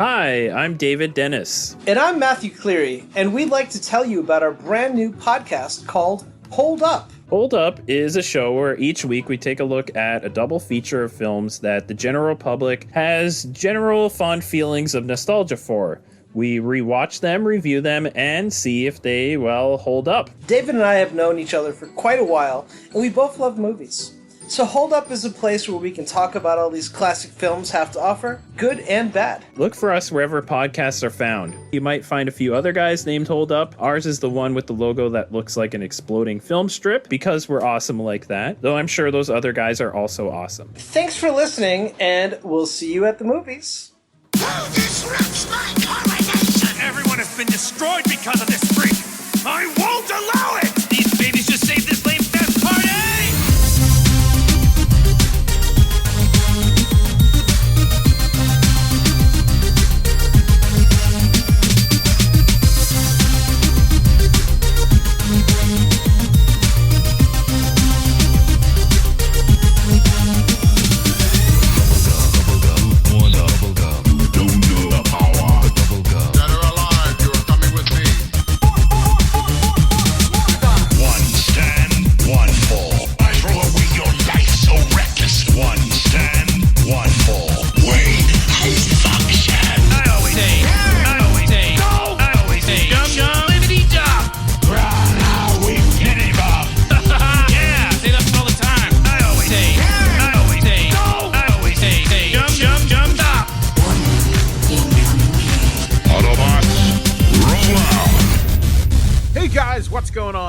Hi, I'm David Dennis. And I'm Matthew Cleary, and we'd like to tell you about our brand new podcast called Hold Up. Hold Up is a show where each week we take a look at a double feature of films that the general public has general fond feelings of nostalgia for. We rewatch them, review them, and see if they, hold up. David and I have known each other for quite a while, and we both love movies. So Hold Up is a place where we can talk about all these classic films have to offer, good and bad. Look for us wherever podcasts are found. You might find a few other guys named Hold Up. Ours is the one with the logo that looks like an exploding film strip, because we're awesome like that, though I'm sure those other guys are also awesome. Thanks for listening, and we'll see you at the movies. Who disrupts my coronation? Everyone has been destroyed because of this freak. I won't allow it! These babies just saved this lame fest party!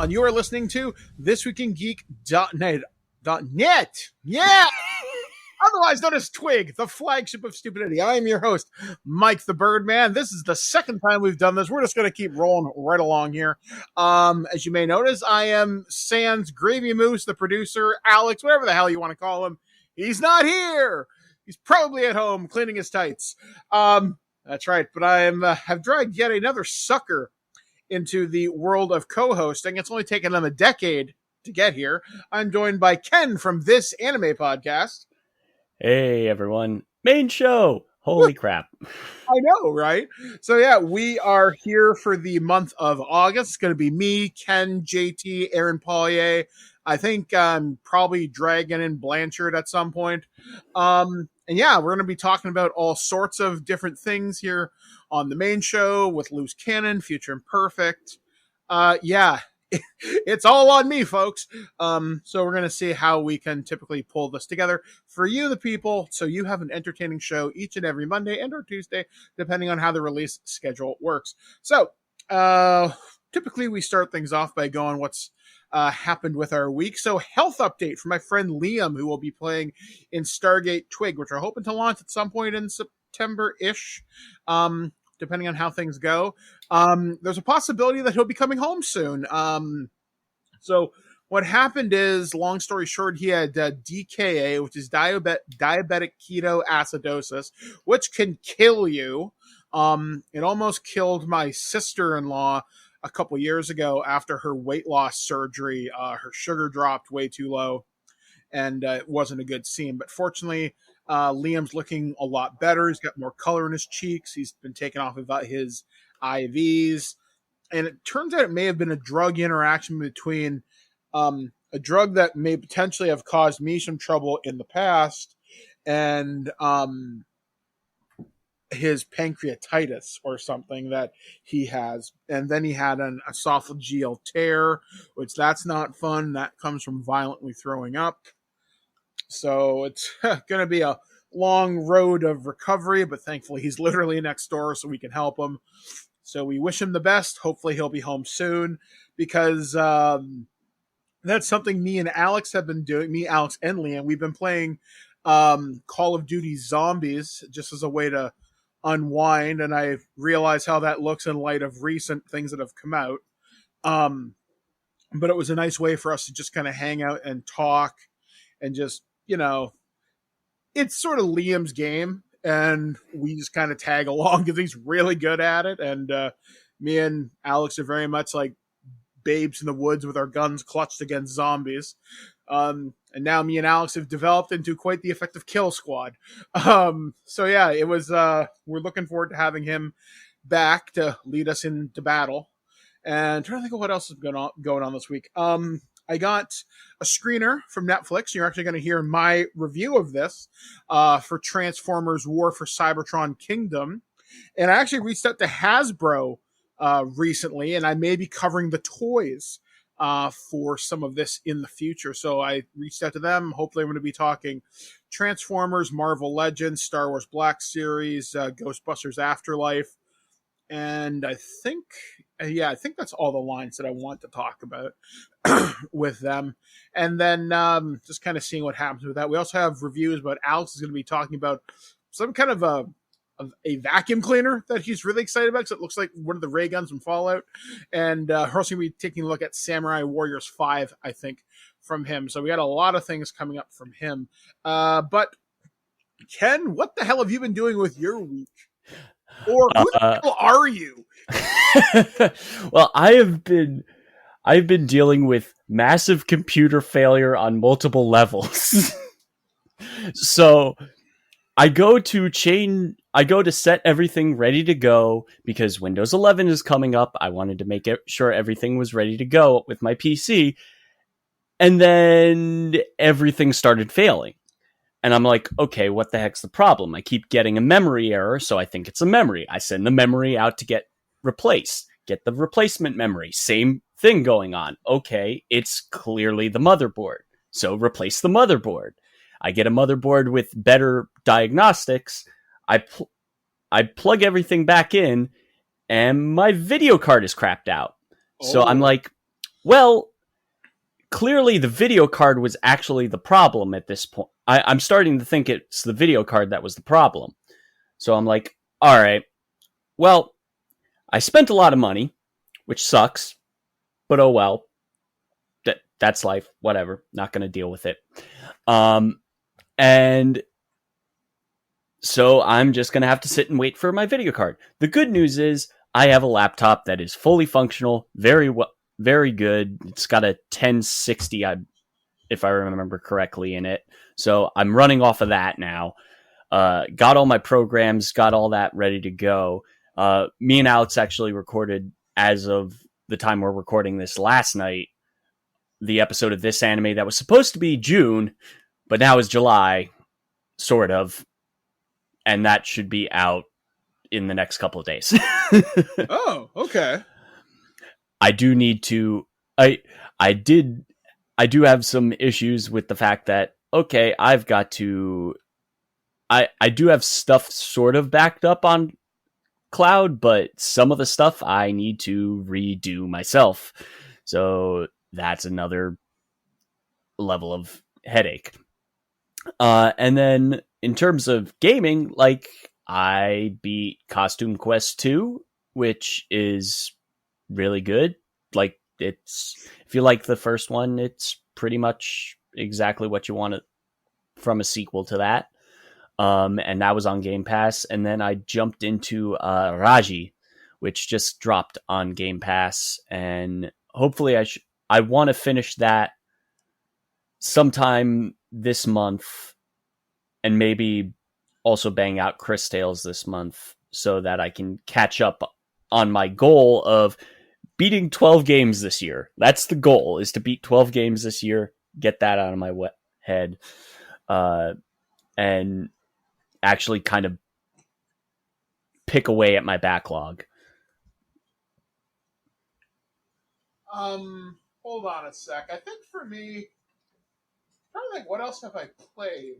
You are listening to ThisWeekInGeek.net. Yeah! Otherwise known as TWIG, the flagship of stupidity. I am your host, Mike the Birdman. This is the second time we've done this. We're just going to keep rolling right along here. As you may notice, I am Sans Gravy Moose, the producer, Alex, whatever the hell you want to call him. He's not here. He's probably at home cleaning his tights. That's right, but I have dragged yet another sucker into the world of co-hosting. It's only taken them a decade to get here. I'm joined by Ken from This Anime Podcast. Hey, everyone. Main show. Holy crap. I know, right? So, yeah, we are here for the month of August. It's going to be me, Ken, JT, Aaron Paulier. I think I'm probably dragging in Blanchard at some point. And yeah, we're going to be talking about all sorts of different things here on the main show with Loose Cannon, Future Imperfect. Yeah, it's all on me, folks. So we're going to see how we can typically pull this together for you, the people, so you have an entertaining show each and every Monday and or Tuesday, depending on how the release schedule works. So typically we start things off by going what's happened with our week. So health update from my friend Liam, who will be playing in Stargate TWIG, which we're hoping to launch at some point in September-ish, depending on how things go. There's a possibility that he'll be coming home soon. So what happened is, long story short, he had DKA, which is diabetic ketoacidosis, which can kill you. It almost killed my sister-in-law a couple years ago after her weight loss surgery. Her sugar dropped way too low, and it wasn't a good scene. But fortunately, Liam's looking a lot better. He's got more color in his cheeks. He's been taken off of his IVs. And it turns out it may have been a drug interaction between a drug that may potentially have caused me some trouble in the past and his pancreatitis or something that he has. And then he had an esophageal tear, which that's not fun. That comes from violently throwing up. So it's going to be a long road of recovery, but thankfully he's literally next door so we can help him. So we wish him the best. Hopefully he'll be home soon, because that's something me and Alex have been doing. Me, Alex, and Liam. We've been playing Call of Duty Zombies just as a way to unwind, and I realize how that looks in light of recent things that have come out. But it was a nice way for us to just kind of hang out and talk and just, it's sort of Liam's game, and we just kind of tag along because he's really good at it. And me and Alex are very much like babes in the woods with our guns clutched against zombies. And And now me and Alex have developed into quite the effective kill squad. So yeah, it was, we're looking forward to having him back to lead us into battle. And trying to think of what else is going on this week. I got a screener from Netflix. You're actually going to hear my review of this for Transformers War for Cybertron Kingdom. And I actually reached out to Hasbro recently, and I may be covering the toys for some of this in the future. So I reached out to them. Hopefully I'm going to be talking Transformers, Marvel Legends, Star Wars Black Series, Ghostbusters Afterlife. And I think that's all the lines that I want to talk about with them. And then just kind of seeing what happens with that. We also have reviews, but Alex is going to be talking about some kind of a vacuum cleaner that he's really excited about, because it looks like one of the ray guns from Fallout. And we're also going to be taking a look at Samurai Warriors 5, I think, from him. So we got a lot of things coming up from him. But Ken, what the hell have you been doing with your week? Or who the hell are you? Well, I've been dealing with massive computer failure on multiple levels. So I go to set everything ready to go because Windows 11 is coming up. I wanted to make sure everything was ready to go with my PC. And then everything started failing. And I'm like, okay, what the heck's the problem? I keep getting a memory error, so I think it's a memory. I send the memory out to get replaced. Get the replacement memory. Same thing going on. Okay, it's clearly the motherboard. So replace the motherboard. I get a motherboard with better diagnostics. I plug everything back in, and my video card is crapped out. Oh. So I'm like, well, clearly the video card was actually the problem at this point. I'm starting to think it's the video card that was the problem. So I'm like, all right, well, I spent a lot of money, which sucks, but oh well. That's life, whatever. Not going to deal with it. And so I'm just going to have to sit and wait for my video card. The good news is I have a laptop that is fully functional, very good. It's got a 1060, if I remember correctly, in it. So I'm running off of that now. Got all my programs, got all that ready to go. Me and Alex actually recorded, as of the time we're recording this last night, the episode of This Anime that was supposed to be June, but now is July, sort of. And that should be out in the next couple of days. Oh, okay. I do need to... I do have some issues with the fact that, okay, I've got to... I do have stuff sort of backed up on cloud, but some of the stuff I need to redo myself. So that's another level of headache. And then in terms of gaming, like, I beat Costume Quest 2, which is really good. Like, it's, if you like the first one, it's pretty much exactly what you want from a sequel to that. And that was on Game Pass. And then I jumped into Raji, which just dropped on Game Pass. And hopefully I want to finish that sometime this month, and maybe also bang out Chris Tales this month so that I can catch up on my goal of beating 12 games this year. That's the goal, is to beat 12 games this year, get that out of my head, and actually kind of pick away at my backlog. Hold on a sec. I think for me, I don't think, what else have I played?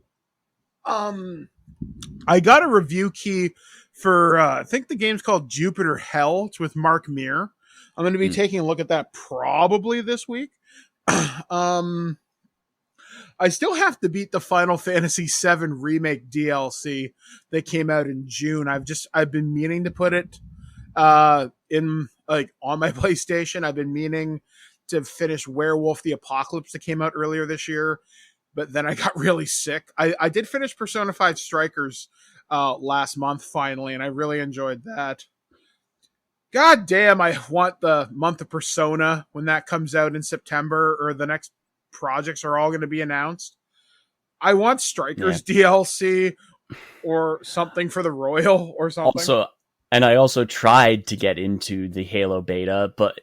I got a review key for, I think the game's called Jupiter Hell. It's with Mark Meir. I'm going to be taking a look at that probably this week. I still have to beat the Final Fantasy VII Remake DLC that came out in June. I've been meaning to put it in, like, on my PlayStation. I've been meaning to finish Werewolf the Apocalypse that came out earlier this year, but then I got really sick. I did finish Persona 5 Strikers last month finally, and I really enjoyed that. God damn, I want the month of Persona when that comes out in September, or the next projects are all going to be announced. I want Strikers DLC or something for the Royal or something. I also tried to get into the Halo beta, but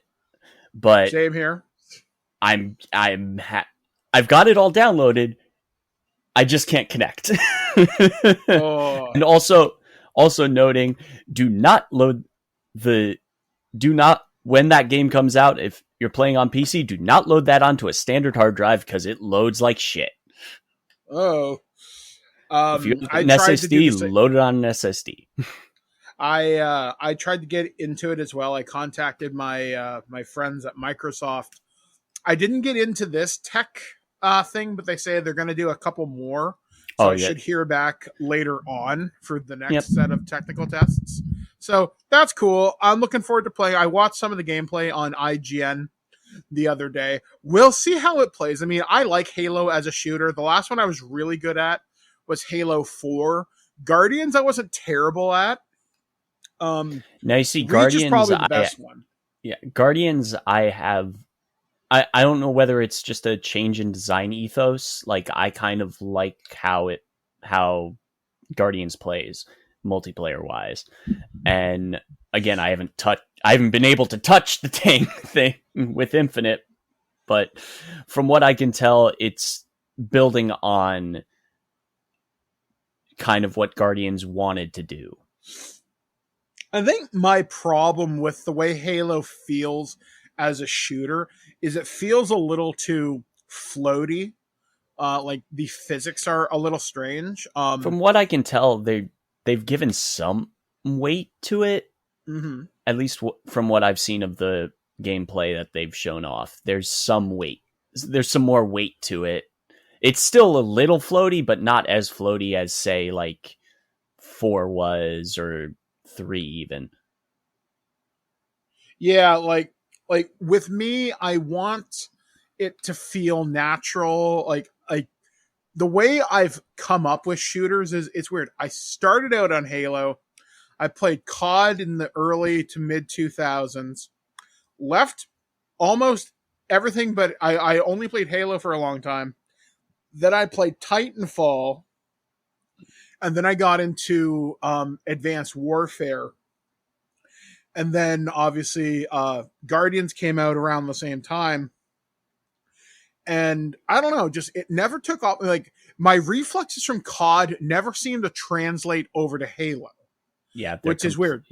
same here. I've got it all downloaded. I just can't connect. And also noting, when that game comes out, if you're playing on PC, do not load that onto a standard hard drive because it loads like shit. If you have an SSD, load it on an SSD. I tried to get into it as well. I contacted my my friends at Microsoft. I didn't get into this tech thing, but they say they're going to do a couple more. So I should hear back later on for the next set of technical tests. So that's cool. I'm looking forward to playing. I watched some of the gameplay on IGN the other day. We'll see how it plays. I mean, I like Halo as a shooter. The last one I was really good at was Halo 4. Guardians I wasn't terrible at. Now you see, Reach Guardians is probably the best one. Yeah, Guardians I don't know whether it's just a change in design ethos. Like, I kind of like how Guardians plays multiplayer wise. And again, I haven't been able to touch the tank thing with Infinite, but from what I can tell, it's building on kind of what Guardians wanted to do. I think my problem with the way Halo feels as a shooter is it feels a little too floaty. Like the physics are a little strange. From what I can tell, they've given some weight to it. Mm-hmm. At least from what I've seen of the gameplay that they've shown off, there's some weight. There's some more weight to it. It's still a little floaty, but not as floaty as, say, like 4 was, or 3 even. Yeah, like with me, I want it to feel natural. Like the way I've come up with shooters is, it's weird. I started out on Halo. I played COD in the early to mid 2000s. Left almost everything, but I only played Halo for a long time. Then I played Titanfall. And then I got into Advanced Warfare. And then, obviously, Guardians came out around the same time. And I don't know, just it never took off. Like, my reflexes from COD never seemed to translate over to Halo. Yeah, which is weird.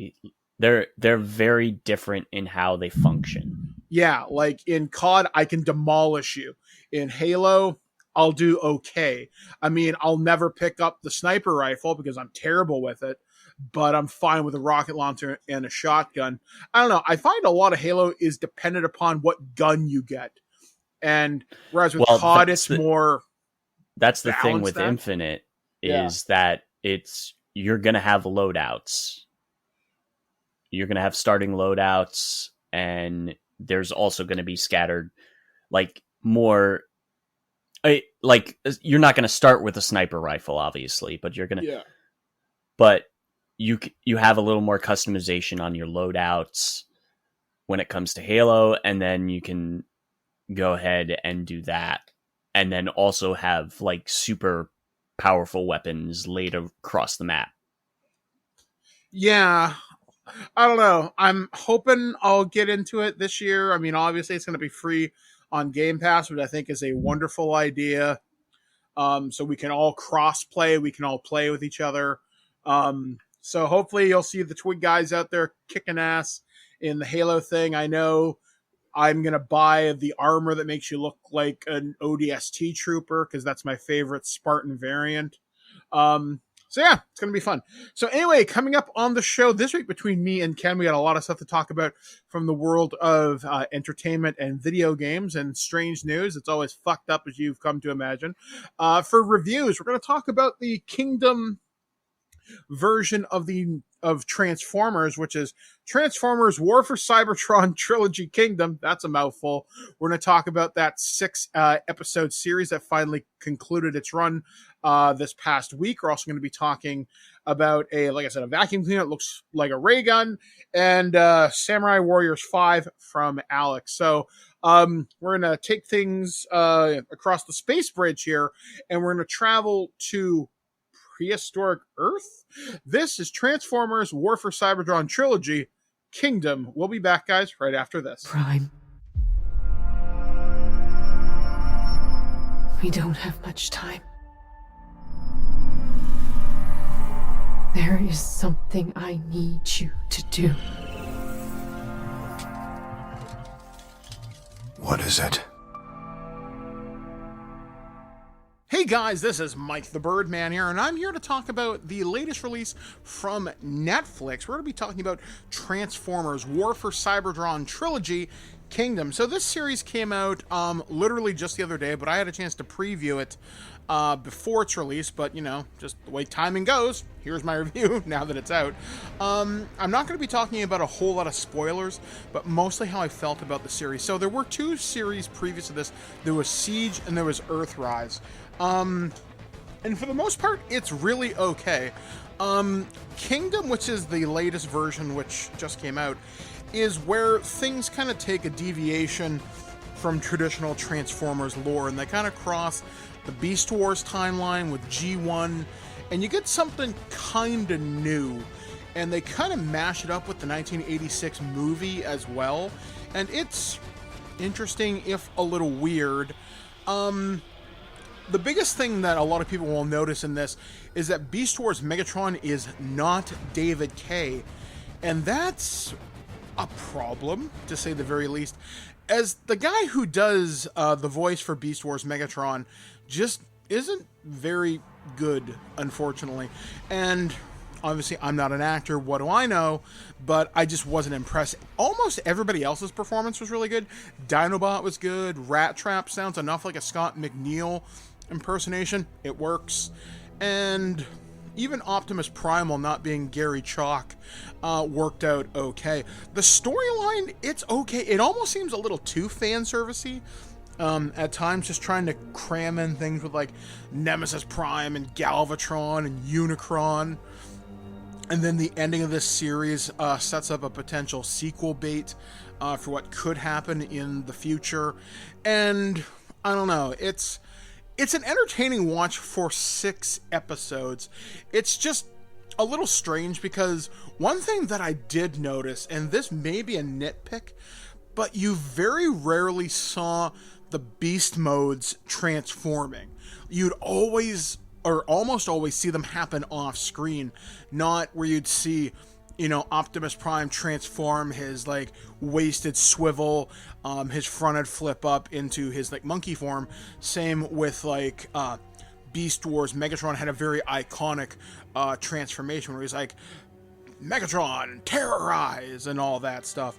They're very different in how they function. Yeah, like in COD, I can demolish you. In Halo, I'll do okay. I mean, I'll never pick up the sniper rifle because I'm terrible with it, but I'm fine with a rocket launcher and a shotgun. I don't know. I find a lot of Halo is dependent upon what gun you get. And whereas with COD, it's more... That's the thing with Infinite, is that you're going to have loadouts. You're going to have starting loadouts, and there's also going to be scattered, like, more... Like, you're not going to start with a sniper rifle, obviously, but you're going to... Yeah. But you have a little more customization on your loadouts when it comes to Halo, and then you can go ahead and do that. And then also have, like, super powerful weapons laid across the map. Yeah. I don't know. I'm hoping I'll get into it this year. I mean, obviously, it's going to be free on Game Pass, which I think is a wonderful idea. So we can all cross-play. We can all play with each other. So hopefully you'll see the Twig guys out there kicking ass in the Halo thing. I know I'm going to buy the armor that makes you look like an ODST trooper, because that's my favorite Spartan variant. So yeah, it's going to be fun. So anyway, coming up on the show this week between me and Ken, we got a lot of stuff to talk about from the world of entertainment and video games and strange news. It's always fucked up, as you've come to imagine. For reviews, we're going to talk about the Kingdom version of Transformers, which is Transformers War for Cybertron Trilogy Kingdom. That's a mouthful. We're going to talk about that 6 episode series that finally concluded its run this past week. We're also going to be talking about a vacuum cleaner that looks like a ray gun, and Samurai Warriors 5 from Alex. So We're going to take things across the space bridge here, and we're going to travel to prehistoric Earth. This is Transformers War for Cybertron Trilogy, Kingdom. We'll be back, guys, right after this. Prime. We don't have much time. There is something I need you to do. What is it? Hey guys, this is Mike the Birdman here, and I'm here to talk about the latest release from Netflix. We're going to be talking about Transformers War for Cybertron Trilogy, Kingdom. So this series came out literally just the other day, but I had a chance to preview it before its release, but you know, just the way timing goes, here's my review now that it's out. I'm not going to be talking about a whole lot of spoilers, but mostly how I felt about the series. So there were two series previous to this. There was Siege and there was Earthrise. And for the most part, it's really okay. Kingdom, which is the latest version, which just came out, is where things kind of take a deviation from traditional Transformers lore, and they kind of cross the Beast Wars timeline with G1, and you get something kind of new, and they kind of mash it up with the 1986 movie as well, and it's interesting, if a little weird. The biggest thing that a lot of people will notice in this is that Beast Wars Megatron is not David Kaye, and that's a problem, to say the very least, as the guy who does the voice for Beast Wars Megatron just isn't very good, unfortunately. And obviously, I'm not an actor, what do I know? But I just wasn't impressed. Almost everybody else's performance was really good. Dinobot was good. Rat Trap sounds enough like a Scott McNeil impersonation. It works. And even Optimus Prime, while not being Gary Chalk, worked out okay. The storyline, it's okay. It almost seems a little too fan servicey at times, just trying to cram in things with like Nemesis Prime and Galvatron and Unicron. And then the ending of this series sets up a potential sequel bait for what could happen in the future. And I don't know, it's an entertaining watch for 6 episodes. It's just a little strange because one thing that I did notice, and this may be a nitpick, but you very rarely saw the beast modes transforming. You'd always, or almost always, see them happen off screen, not where you'd see, you know, Optimus Prime transform his like wasted swivel, his front end flip up into his like monkey form. Same with like Beast Wars Megatron had a very iconic transformation where he's like Megatron terrorize and all that stuff.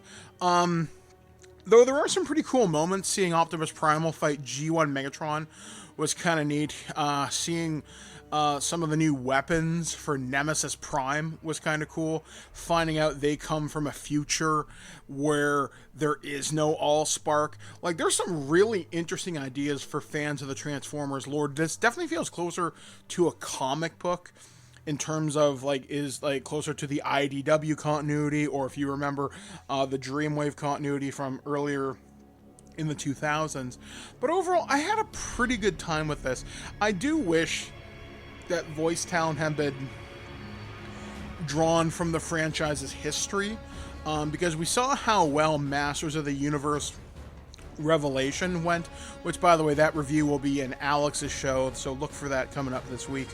Though there are some pretty cool moments. Seeing Optimus Primal fight G1 Megatron was kind of neat. Seeing some of the new weapons for Nemesis Prime was kind of cool. Finding out they come from a future where there is no Allspark. Like, there's some really interesting ideas for fans of the Transformers lore. This definitely feels closer to a comic book in terms of, like, is, like, closer to the IDW continuity, or if you remember, the Dreamwave continuity from earlier in the 2000s. But overall, I had a pretty good time with this. I do wish that voice talent had been drawn from the franchise's history, because we saw how well Masters of the Universe Revelation went, which, by the way, that review will be in Alex's show, so look for that coming up this week.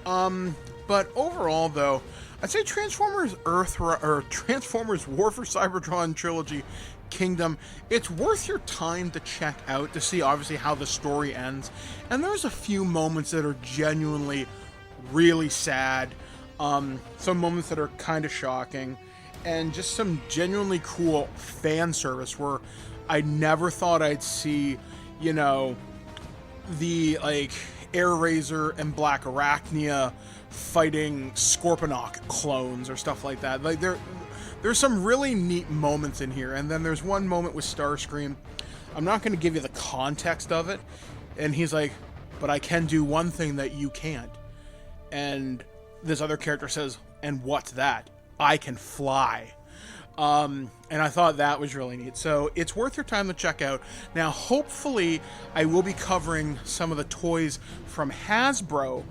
But overall, though, I'd say Transformers Transformers War for Cybertron Trilogy Kingdom, it's worth your time to check out to see obviously how the story ends. And there's a few moments that are genuinely really sad, some moments that are kind of shocking, and just some genuinely cool fan service where I never thought I'd see, you know, the like Air Razor and Black Arachnia fighting Scorponok clones or stuff like that. Like, there's some really neat moments in here. And then there's one moment with Starscream. I'm not going to give you the context of it. And he's like, but I can do one thing that you can't. And this other character says, and what's that? I can fly. And I thought that was really neat. So it's worth your time to check out. Now, hopefully, I will be covering some of the toys from Hasbro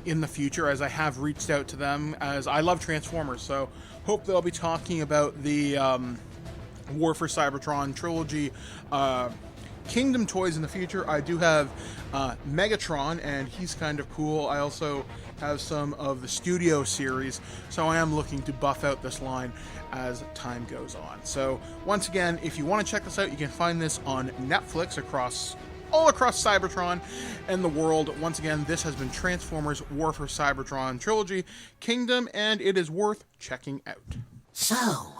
in the future, as I have reached out to them, as I love Transformers. So hope they'll be talking about the War for Cybertron Trilogy Kingdom toys in the future. I do have Megatron, and he's kind of cool. I also have some of the Studio series, so I am looking to buff out this line as time goes on. So once again, if you want to check this out, you can find this on Netflix all across Cybertron and the world. Once again, this has been Transformers War for Cybertron Trilogy Kingdom, and it is worth checking out. So,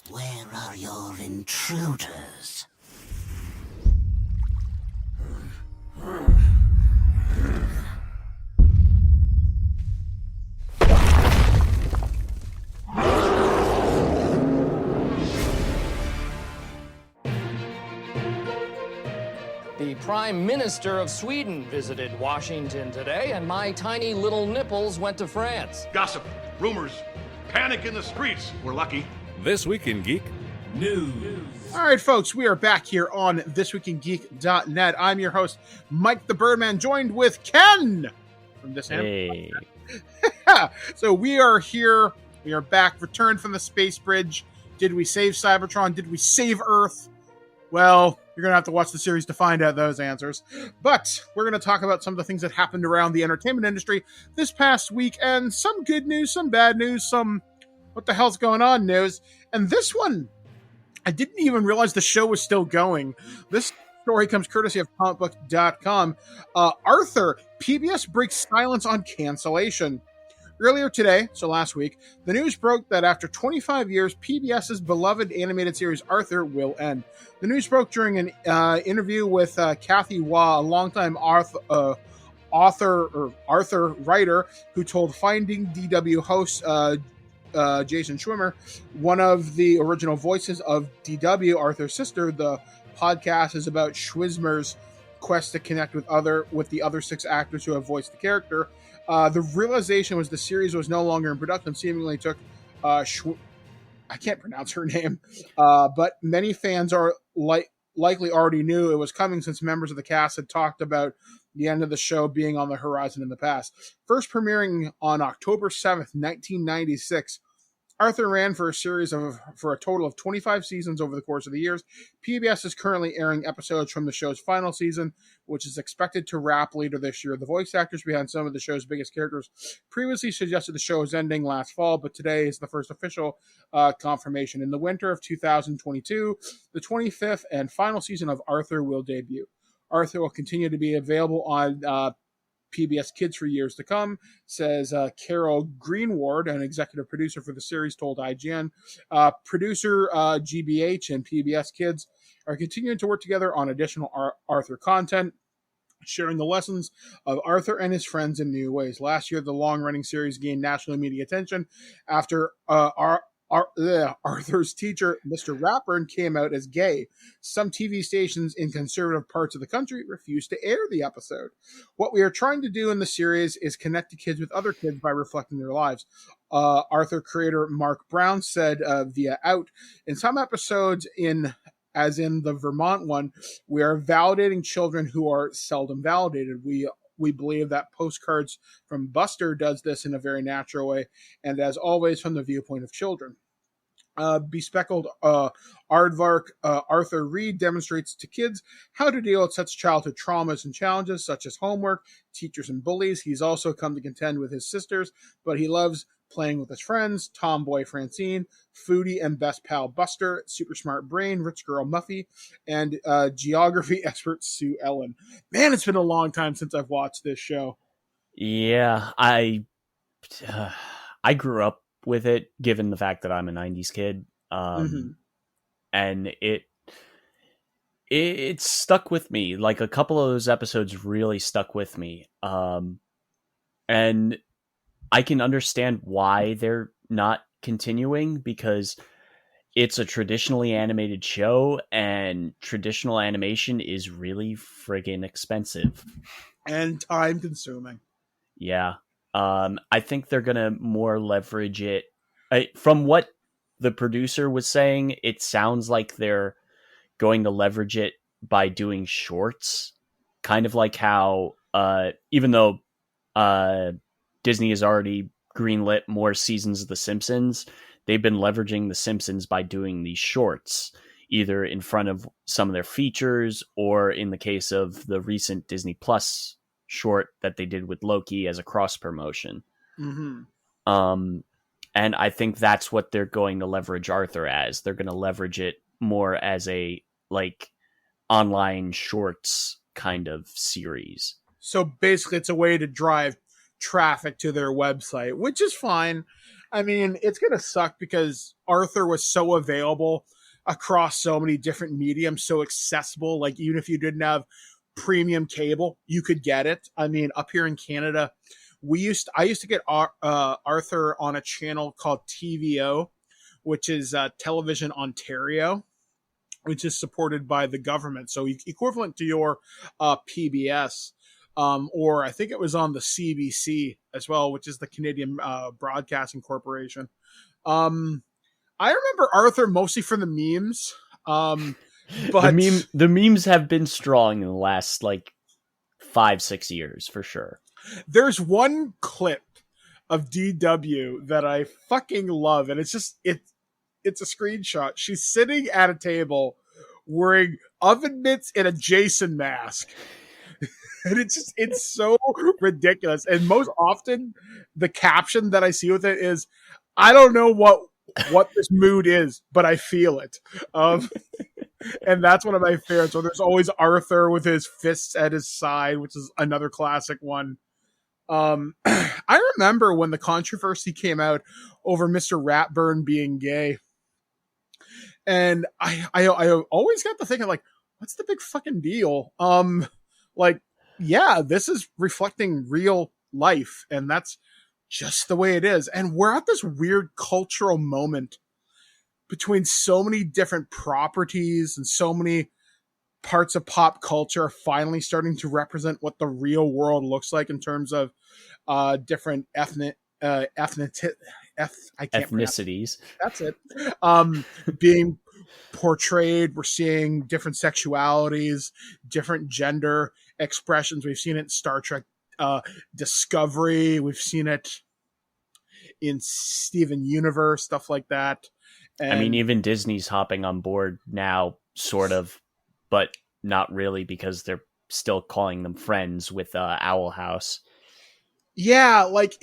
where are your intruders? The Prime Minister of Sweden visited Washington today, and my tiny little nipples went to France. Gossip, rumors, panic in the streets. We're lucky. This Week in Geek. All right, folks, we are back here on ThisWeekInGeek.net. I'm your host, Mike the Birdman, joined with Ken from this Hey. So we are here. We are back, returned from the space bridge. Did we save Cybertron? Did we save Earth? Well, you're going to have to watch the series to find out those answers. But we're going to talk about some of the things that happened around the entertainment industry this past week, and some good news, some bad news, some what the hell's going on news. And this one, I didn't even realize the show was still going. This story comes courtesy of comicbook.com. Arthur, PBS breaks silence on cancellation. Earlier today, so last week, the news broke that after 25 years, PBS's beloved animated series Arthur will end. The news broke during an interview with Kathy Waugh, a longtime Arthur writer, who told Finding DW host Jason Schwimmer, one of the original voices of DW, Arthur's sister. The podcast is about Schwimmer's quest to connect with the other 6 actors who have voiced the character. The realization was the series was no longer in production. Seemingly took I can't pronounce her name, but many fans are likely already knew it was coming, since members of the cast had talked about the end of the show being on the horizon in the past. First premiering on October 7th, 1996, Arthur ran for a total of 25 seasons over the course of the years. PBS is currently airing episodes from the show's final season, which is expected to wrap later this year. The voice actors behind some of the show's biggest characters previously suggested the show is ending last fall, but today is the first official confirmation. In the winter of 2022, the 25th and final season of Arthur will debut. Arthur will continue to be available on PBS Kids for years to come, says Carol Greenward, an executive producer for the series, told IGN. Producer GBH and PBS Kids are continuing to work together on additional Arthur content, sharing the lessons of Arthur and his friends in new ways. Last year, the long-running series gained national media attention after Arthur's teacher, Mr. Ratburn, came out as gay. Some TV stations in conservative parts of the country refused to air the episode. What we are trying to do in the series is connect the kids with other kids by reflecting their lives. Arthur creator Mark Brown said via Out, in some episodes, as in the Vermont one, we are validating children who are seldom validated. We believe that Postcards from Buster does this in a very natural way, and as always, from the viewpoint of children. Bespeckled aardvark Arthur Reed demonstrates to kids how to deal with such childhood traumas and challenges, such as homework, teachers, and bullies. He's also come to contend with his sisters, but he loves playing with his friends, tomboy Francine, foodie and best pal Buster, super smart brain, rich girl Muffy, and geography expert Sue Ellen. Man, it's been a long time since I've watched this show. Yeah, I grew up with it, given the fact that I'm a 90s kid. And it stuck with me. Like, a couple of those episodes really stuck with me. And I can understand why they're not continuing, because it's a traditionally animated show, and traditional animation is really friggin' expensive. And time consuming. Yeah. I think they're going to more leverage it. From what the producer was saying, it sounds like they're going to leverage it by doing shorts, kind of like how even though Disney has already greenlit more seasons of The Simpsons, they've been leveraging The Simpsons by doing these shorts, either in front of some of their features or in the case of the recent Disney Plus short that they did with Loki as a cross promotion. And I think that's what they're going to leverage Arthur as. They're going to leverage it more as a like online shorts kind of series. So basically it's a way to drive traffic to their website, which is fine. I mean, it's going to suck because Arthur was so available across so many different mediums, so accessible. Like, even if you didn't have premium cable, you could get it. I mean, up here in Canada, I used to get Arthur on a channel called TVO, which is Television Ontario, which is supported by the government. So equivalent to your PBS, or I think it was on the CBC as well, which is the Canadian Broadcasting Corporation. I remember Arthur mostly for the memes. But the memes have been strong in the last like 5-6 years for sure. There's one clip of DW that I fucking love, and it's a screenshot. She's sitting at a table wearing oven mitts and a Jason mask. And it's so ridiculous. And most often the caption that I see with it is, I don't know what this mood is, but I feel it. And that's one of my favorites. So there's always Arthur with his fists at his side, which is another classic one. I remember when the controversy came out over Mr. Ratburn being gay. And I always got to thinking, like, what's the big fucking deal? Like, yeah, this is reflecting real life, and that's just the way it is. And we're at this weird cultural moment between so many different properties and so many parts of pop culture are finally starting to represent what the real world looks like in terms of different ethnicities. That's it. Being portrayed. We're seeing different sexualities, different gender expressions. We've seen it in Star Trek Discovery. We've seen it in Steven Universe, stuff like that. And I mean, even Disney's hopping on board now, sort of, but not really, because they're still calling them friends with Owl House. Yeah, like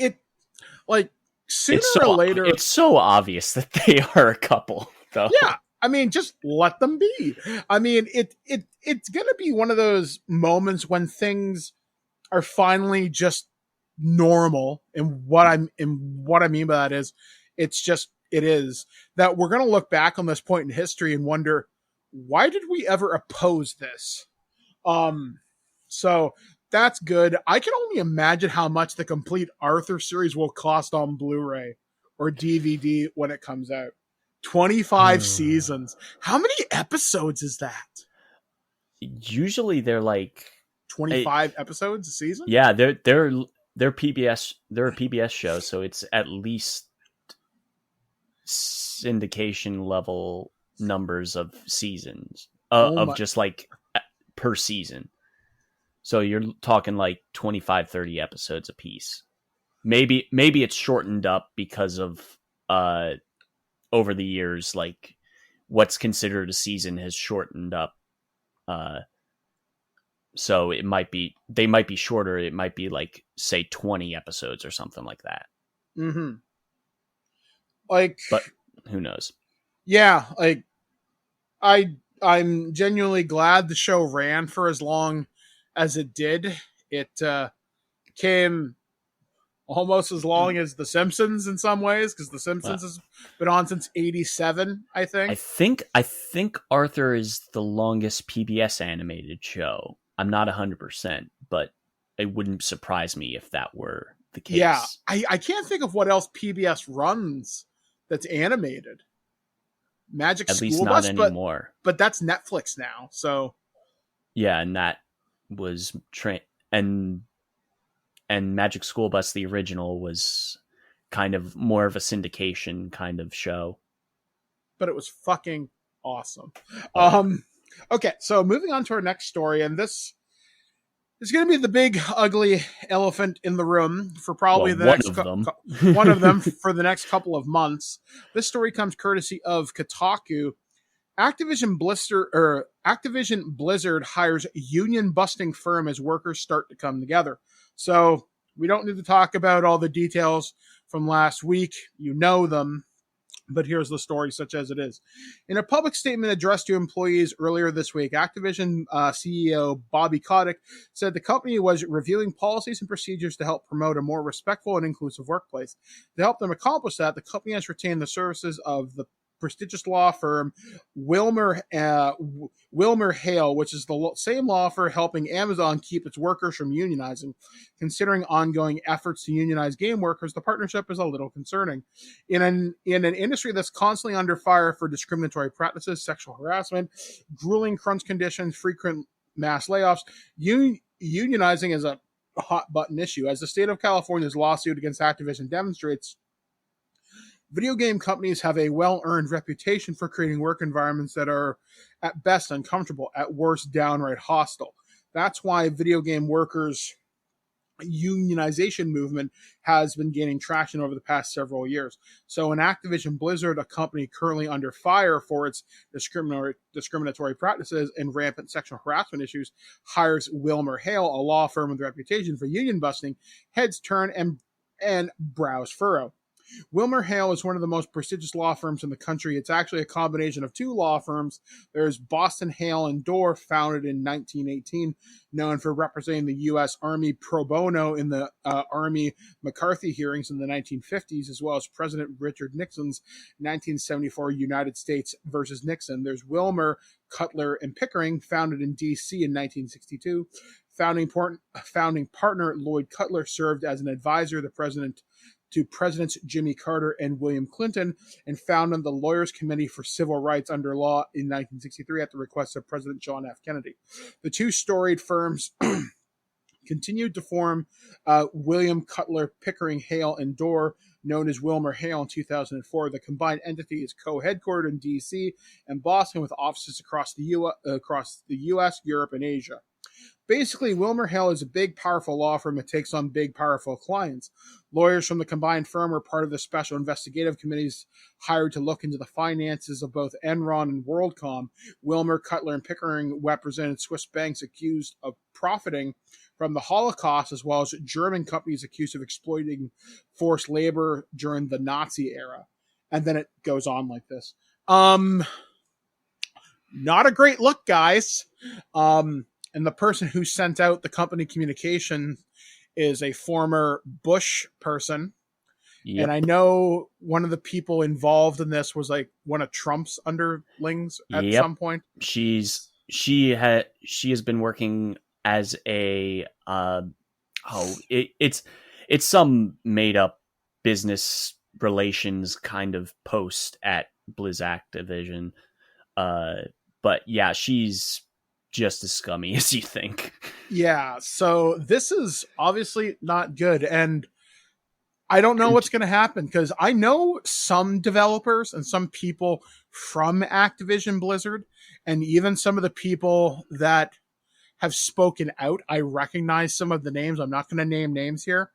sooner or later, it's so obvious that they are a couple, though. Yeah, I mean, just let them be. I mean, it's gonna be one of those moments when things are finally just normal. And what I mean by that is, it is that we're gonna look back on this point in history and wonder, why did we ever oppose this? So that's good. I can only imagine how much the complete Arthur series will cost on Blu-ray or DVD when it comes out. 25 seasons. How many episodes is that? Usually they're like 25 episodes a season? Yeah, they're PBS. They're a PBS show, so it's at least syndication level numbers of seasons just like per season. So you're talking like 25, 30 episodes a piece. Maybe it's shortened up because of over the years, like what's considered a season has shortened up. So they might be shorter. It might be like, say, 20 episodes or something like that. Mm-hmm. But who knows? Yeah, like I'm genuinely glad the show ran for as long as it did. It came almost as long as The Simpsons in some ways, because The Simpsons has been on since '87, I think. I think Arthur is the longest PBS animated show. I'm not 100%, but it wouldn't surprise me if that were the case. Yeah, I can't think of what else PBS runs that's animated. Magic At School least not Bus, anymore. But that's Netflix now, so yeah, and that was and Magic School Bus, the original, was kind of more of a syndication kind of show. but it was fucking awesome. Okay, so moving on to our next story, and this is going to be the big ugly elephant in the room for probably the next one of them for the next couple of months. This story comes courtesy of Kotaku. Activision Blizzard hires union-busting firm as workers start to come together. So we don't need to talk about all the details from last week. You know them. But here's the story such as it is. In a public statement addressed to employees earlier this week, Activision CEO Bobby Kotick said the company was reviewing policies and procedures to help promote a more respectful and inclusive workplace. To help them accomplish that, the company has retained the services of the prestigious law firm Wilmer Hale, which is the same law firm helping Amazon keep its workers from unionizing. Considering ongoing efforts to unionize game workers, the partnership is a little concerning. In an industry that's constantly under fire for discriminatory practices, sexual harassment, grueling crunch conditions, frequent mass layoffs, unionizing is a hot button issue. As the state of California's lawsuit against Activision demonstrates, video game companies have a well-earned reputation for creating work environments that are at best uncomfortable, at worst downright hostile. That's why video game workers' unionization movement has been gaining traction over the past several years. So in Activision Blizzard, a company currently under fire for its discriminatory practices and rampant sexual harassment issues, hires Wilmer Hale, a law firm with a reputation for union busting, heads turn and brows furrow. Wilmer Hale is one of the most prestigious law firms in the country. It's actually a combination of two law firms. There's Boston Hale and Dorr, founded in 1918, known for representing the U.S. Army pro bono in the Army McCarthy hearings in the 1950s, as well as President Richard Nixon's 1974 United States versus Nixon. There's Wilmer, Cutler, and Pickering, founded in D.C. in 1962. Founding partner Lloyd Cutler served as an advisor to Presidents Jimmy Carter and William Clinton, and founded the Lawyers Committee for Civil Rights under law in 1963 at the request of President John F. Kennedy. The two storied firms continued to form William Cutler, Pickering, Hale, and Dorr, known as Wilmer Hale, in 2004. The combined entity is co-headquartered in D.C. and Boston, with offices across the U.S., Europe, and Asia. Basically, Wilmer Hale is a big, powerful law firm that takes on big, powerful clients. Lawyers from the combined firm are part of the special investigative committees hired to look into the finances of both Enron and WorldCom. Wilmer, Cutler, and Pickering represented Swiss banks accused of profiting from the Holocaust, as well as German companies accused of exploiting forced labor during the Nazi era. And then it goes on like this. Not a great look, guys. And the person who sent out the company communication is a former Bush person. Yep. And I know one of the people involved in this was like one of Trump's underlings at some point. She has been working as a it's some made up business relations kind of post at Blizz Activision. But yeah, she's just as scummy as you think. Yeah, so this is obviously not good, and I don't know what's going to happen, because I know some developers and some people from Activision Blizzard, and even some of the people that have spoken out. I recognize some of the names. I'm not going to name names here.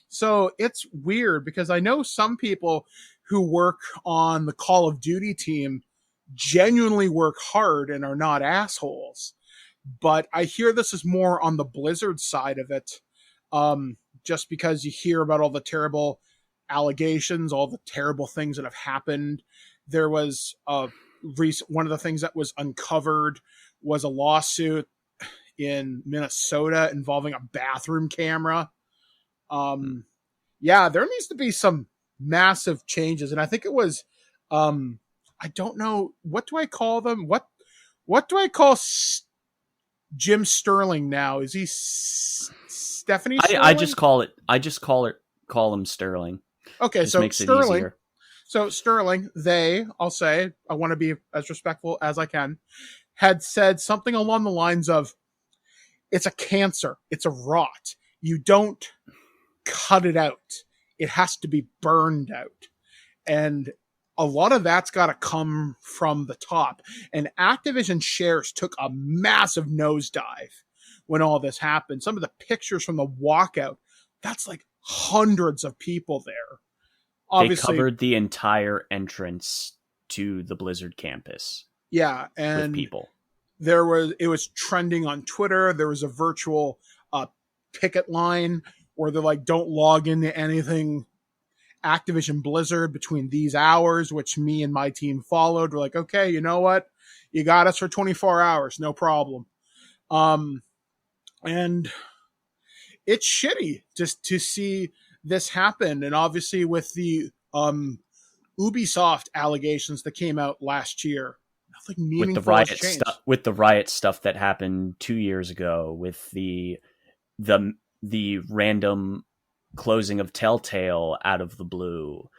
So it's weird, because I know some people who work on the Call of Duty team genuinely work hard and are not assholes, but I hear this is more on the Blizzard side of it, just because you hear about all the terrible allegations, all the terrible things that have happened. There was one of the things that was uncovered was a lawsuit in Minnesota involving a bathroom camera. Yeah, there needs to be some massive changes, and I think it was I don't know, what do I call them? What do I call Jim Sterling now? Is he Stephanie Sterling? I just call him Sterling. Okay, just so makes it Sterling. easier. So Sterling, I'll say, I want to be as respectful as I can, had said something along the lines of, it's a cancer, it's a rot. You don't cut it out. It has to be burned out. And a lot of that's got to come from the top. And Activision shares took a massive nosedive when all this happened. Some of the pictures from the walkout, that's like hundreds of people there. Obviously, they covered the entire entrance to the Blizzard campus. Yeah, and with people. It was trending on Twitter. There was a virtual picket line where they're like, don't log into anything Activision Blizzard between these hours, which me and my team followed. We're like, okay, you know what? You got us for 24 hours. No problem. And it's shitty just to see this happen. And obviously with the Ubisoft allegations that came out last year, nothing meaningful has changed. With the riot stuff that happened 2 years ago, with the random closing of Telltale out of the blue,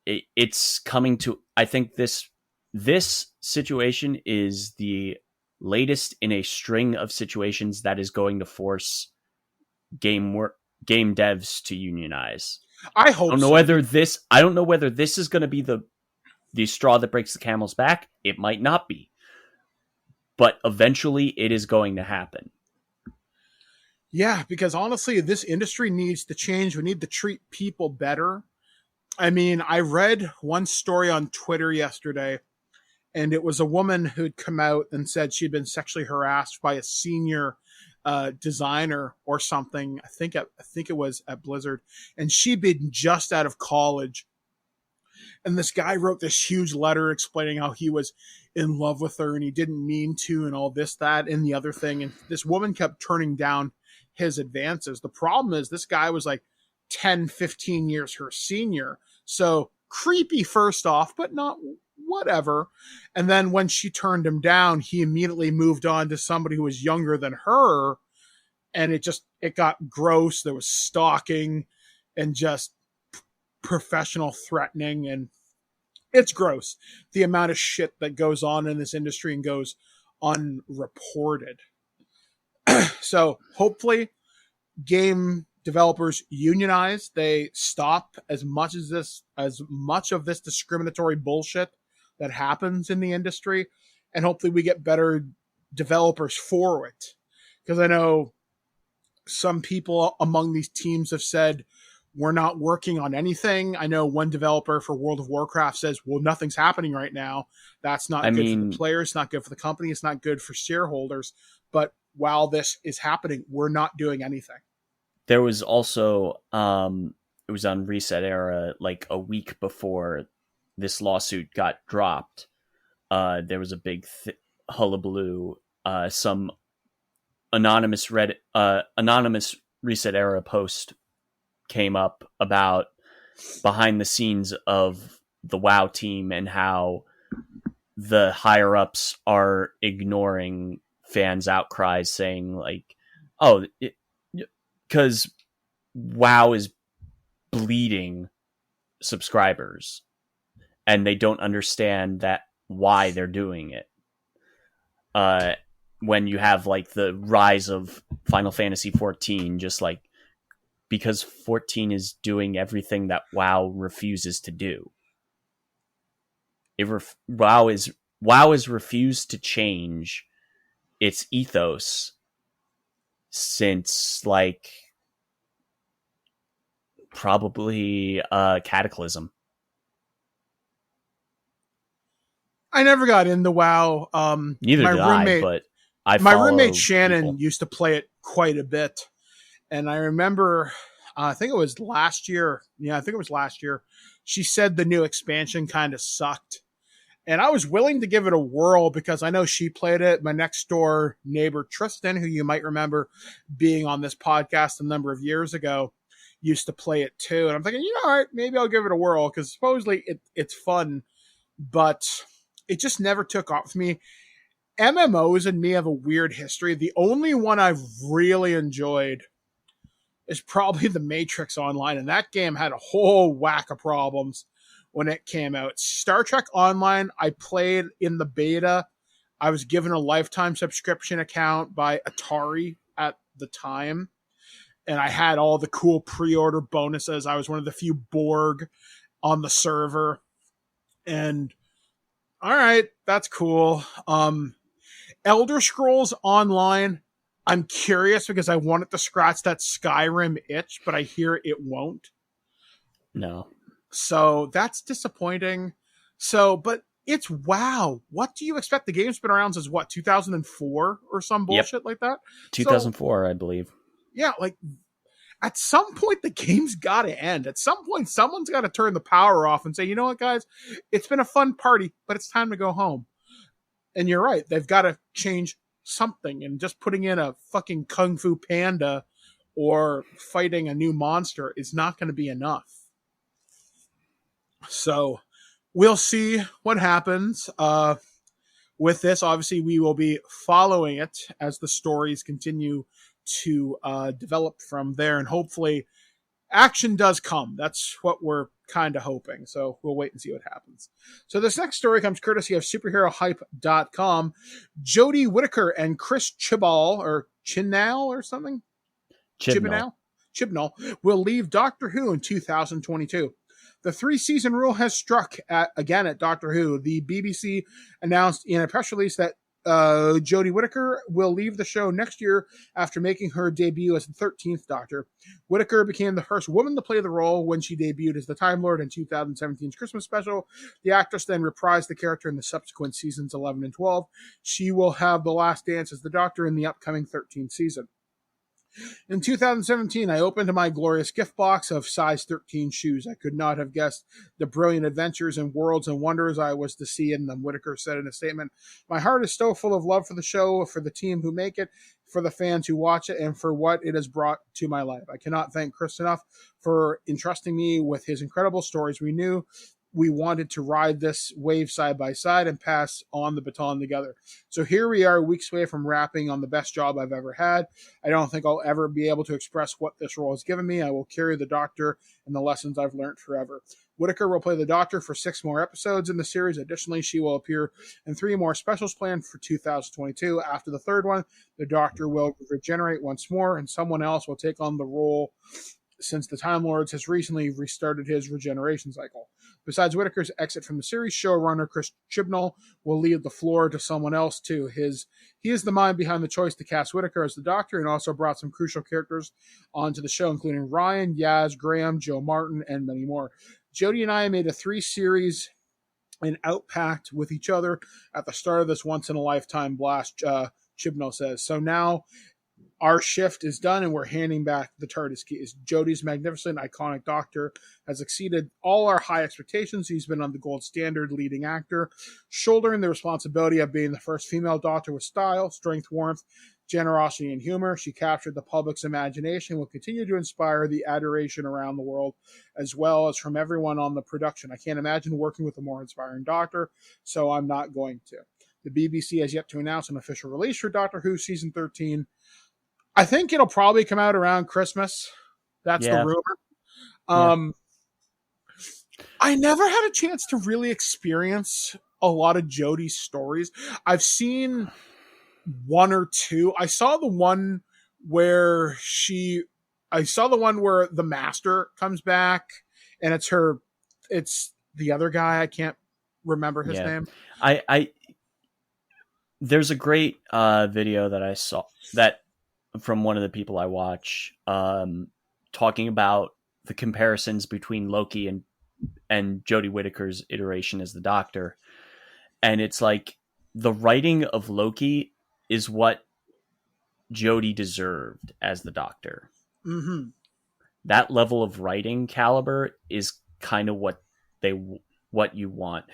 it's coming to. I think this situation is the latest in a string of situations that is going to force game devs to unionize. I hope. I don't know whether this is going to be the straw that breaks the camel's back. It might not be, but eventually it is going to happen. Yeah, because honestly, this industry needs to change. We need to treat people better. I mean, I read one story on Twitter yesterday, and it was a woman who'd come out and said she'd been sexually harassed by a senior designer or something. I think it was at Blizzard, and she'd been just out of college. And this guy wrote this huge letter explaining how he was in love with her and he didn't mean to, and all this, that, and the other thing. And this woman kept turning down his advances. The problem is this guy was like 10, 15 years her senior. So creepy first off, but not whatever. And then when she turned him down, he immediately moved on to somebody who was younger than her. And it got gross. There was stalking and just professional threatening. And it's gross. The amount of shit that goes on in this industry and goes unreported. So hopefully game developers unionize. They stop as much of this discriminatory bullshit that happens in the industry, and hopefully we get better developers for it. Because I know some people among these teams have said we're not working on anything. I know one developer for World of Warcraft says, well, nothing's happening right now. That's not good for the players, it's not good for the company, it's not good for shareholders. But while this is happening, we're not doing anything. There was also, it was on Reset Era, like a week before this lawsuit got dropped. There was a big hullabaloo. Some anonymous Reset Era post came up about behind the scenes of the WoW team and how the higher ups are ignoring fans' outcries, saying like, "Oh, because WoW is bleeding subscribers, and they don't understand that why they're doing it." When you have like the rise of Final Fantasy 14, just like because 14 is doing everything that WoW refuses to do. WoW has refused to change its ethos since like probably Cataclysm. I never got into WoW. Neither did I, but my roommate Shannon used to play it quite a bit. And I remember, I think it was last year. Yeah, I think it was last year. She said the new expansion kind of sucked. And I was willing to give it a whirl because I know she played it. My next door neighbor, Tristan, who you might remember being on this podcast a number of years ago, used to play it too. And I'm thinking, all right, maybe I'll give it a whirl because supposedly it's fun. But it just never took off for me. MMOs and me have a weird history. The only one I've really enjoyed is probably the Matrix Online, and that game had a whole whack of problems when it came out. Star Trek Online, I played in the beta. I was given a lifetime subscription account by Atari at the time, and I had all the cool pre-order bonuses. I was one of the few Borg on the server. And all right, that's cool. Elder Scrolls Online, I'm curious because I want it to scratch that Skyrim itch, but I hear it won't. No. So that's disappointing. So, but it's WoW. What do you expect? The game's been around since what, 2004 or some bullshit like that? 2004, I believe. Yeah, like at some point the game's got to end. At some point someone's got to turn the power off and say, you know what, guys, it's been a fun party, but it's time to go home. And you're right, they've got to change something, and just putting in a fucking Kung Fu Panda or fighting a new monster is not going to be enough. So we'll see what happens with this. Obviously, we will be following it as the stories continue to develop from there, and hopefully action does come. That's what we're kind of hoping. So we'll wait and see what happens. So this next story comes courtesy of superherohype.com. Jodie Whittaker and Chris Chibnall, or Chinall or something? Chibnall will leave Doctor Who in 2022. The 3-season rule has struck again at Doctor Who. The BBC announced in a press release that Jodie Whittaker will leave the show next year after making her debut as the 13th Doctor. Whittaker became the first woman to play the role when she debuted as the Time Lord in 2017's Christmas special. The actress then reprised the character in the subsequent seasons 11 and 12. She will have the last dance as the Doctor in the upcoming 13th season. In 2017, I opened my glorious gift box of size 13 shoes. I could not have guessed the brilliant adventures and worlds and wonders I was to see in them, Whittaker said in a statement. My heart is so full of love for the show, for the team who make it, for the fans who watch it, and for what it has brought to my life. I cannot thank Chris enough for entrusting me with his incredible stories. We knew we wanted to ride this wave side by side and pass on the baton together. So here we are, weeks away from wrapping on the best job I've ever had. I don't think I'll ever be able to express what this role has given me. I will carry the Doctor and the lessons I've learned forever. Whittaker will play the Doctor for 6 more episodes in the series. Additionally, she will appear in 3 more specials planned for 2022. After the 3rd one, the Doctor will regenerate once more, and someone else will take on the role since the Time Lords has recently restarted his regeneration cycle. Besides Whittaker's exit from the series, showrunner Chris Chibnall will leave the floor to someone else too. He is the mind behind the choice to cast Whittaker as the Doctor, and also brought some crucial characters onto the show, including Ryan, Yaz, Graham, Joe Martin, and many more. Jodie and I made a 3-series and outpacked with each other at the start of this once-in-a-lifetime blast, Chibnall says. So now our shift is done, and we're handing back the TARDIS keys. Jodie's magnificent, iconic Doctor has exceeded all our high expectations. He's been on the gold standard leading actor, shouldering the responsibility of being the first female Doctor with style, strength, warmth, generosity, and humor. She captured the public's imagination and will continue to inspire the adoration around the world, as well as from everyone on the production. I can't imagine working with a more inspiring Doctor, so I'm not going to. The BBC has yet to announce an official release for Doctor Who Season 13. I think it'll probably come out around Christmas. That's the rumor. I never had a chance to really experience a lot of Jodie's stories. I've seen 1 or 2. I saw the one where the Master comes back, and it's the other guy. I can't remember his name. There's a great video that I saw that from one of the people I watch, talking about the comparisons between Loki and Jodie Whittaker's iteration as the Doctor. And it's like the writing of Loki is what Jodie deserved as the Doctor. Mm-hmm. That level of writing caliber is kind of what you want.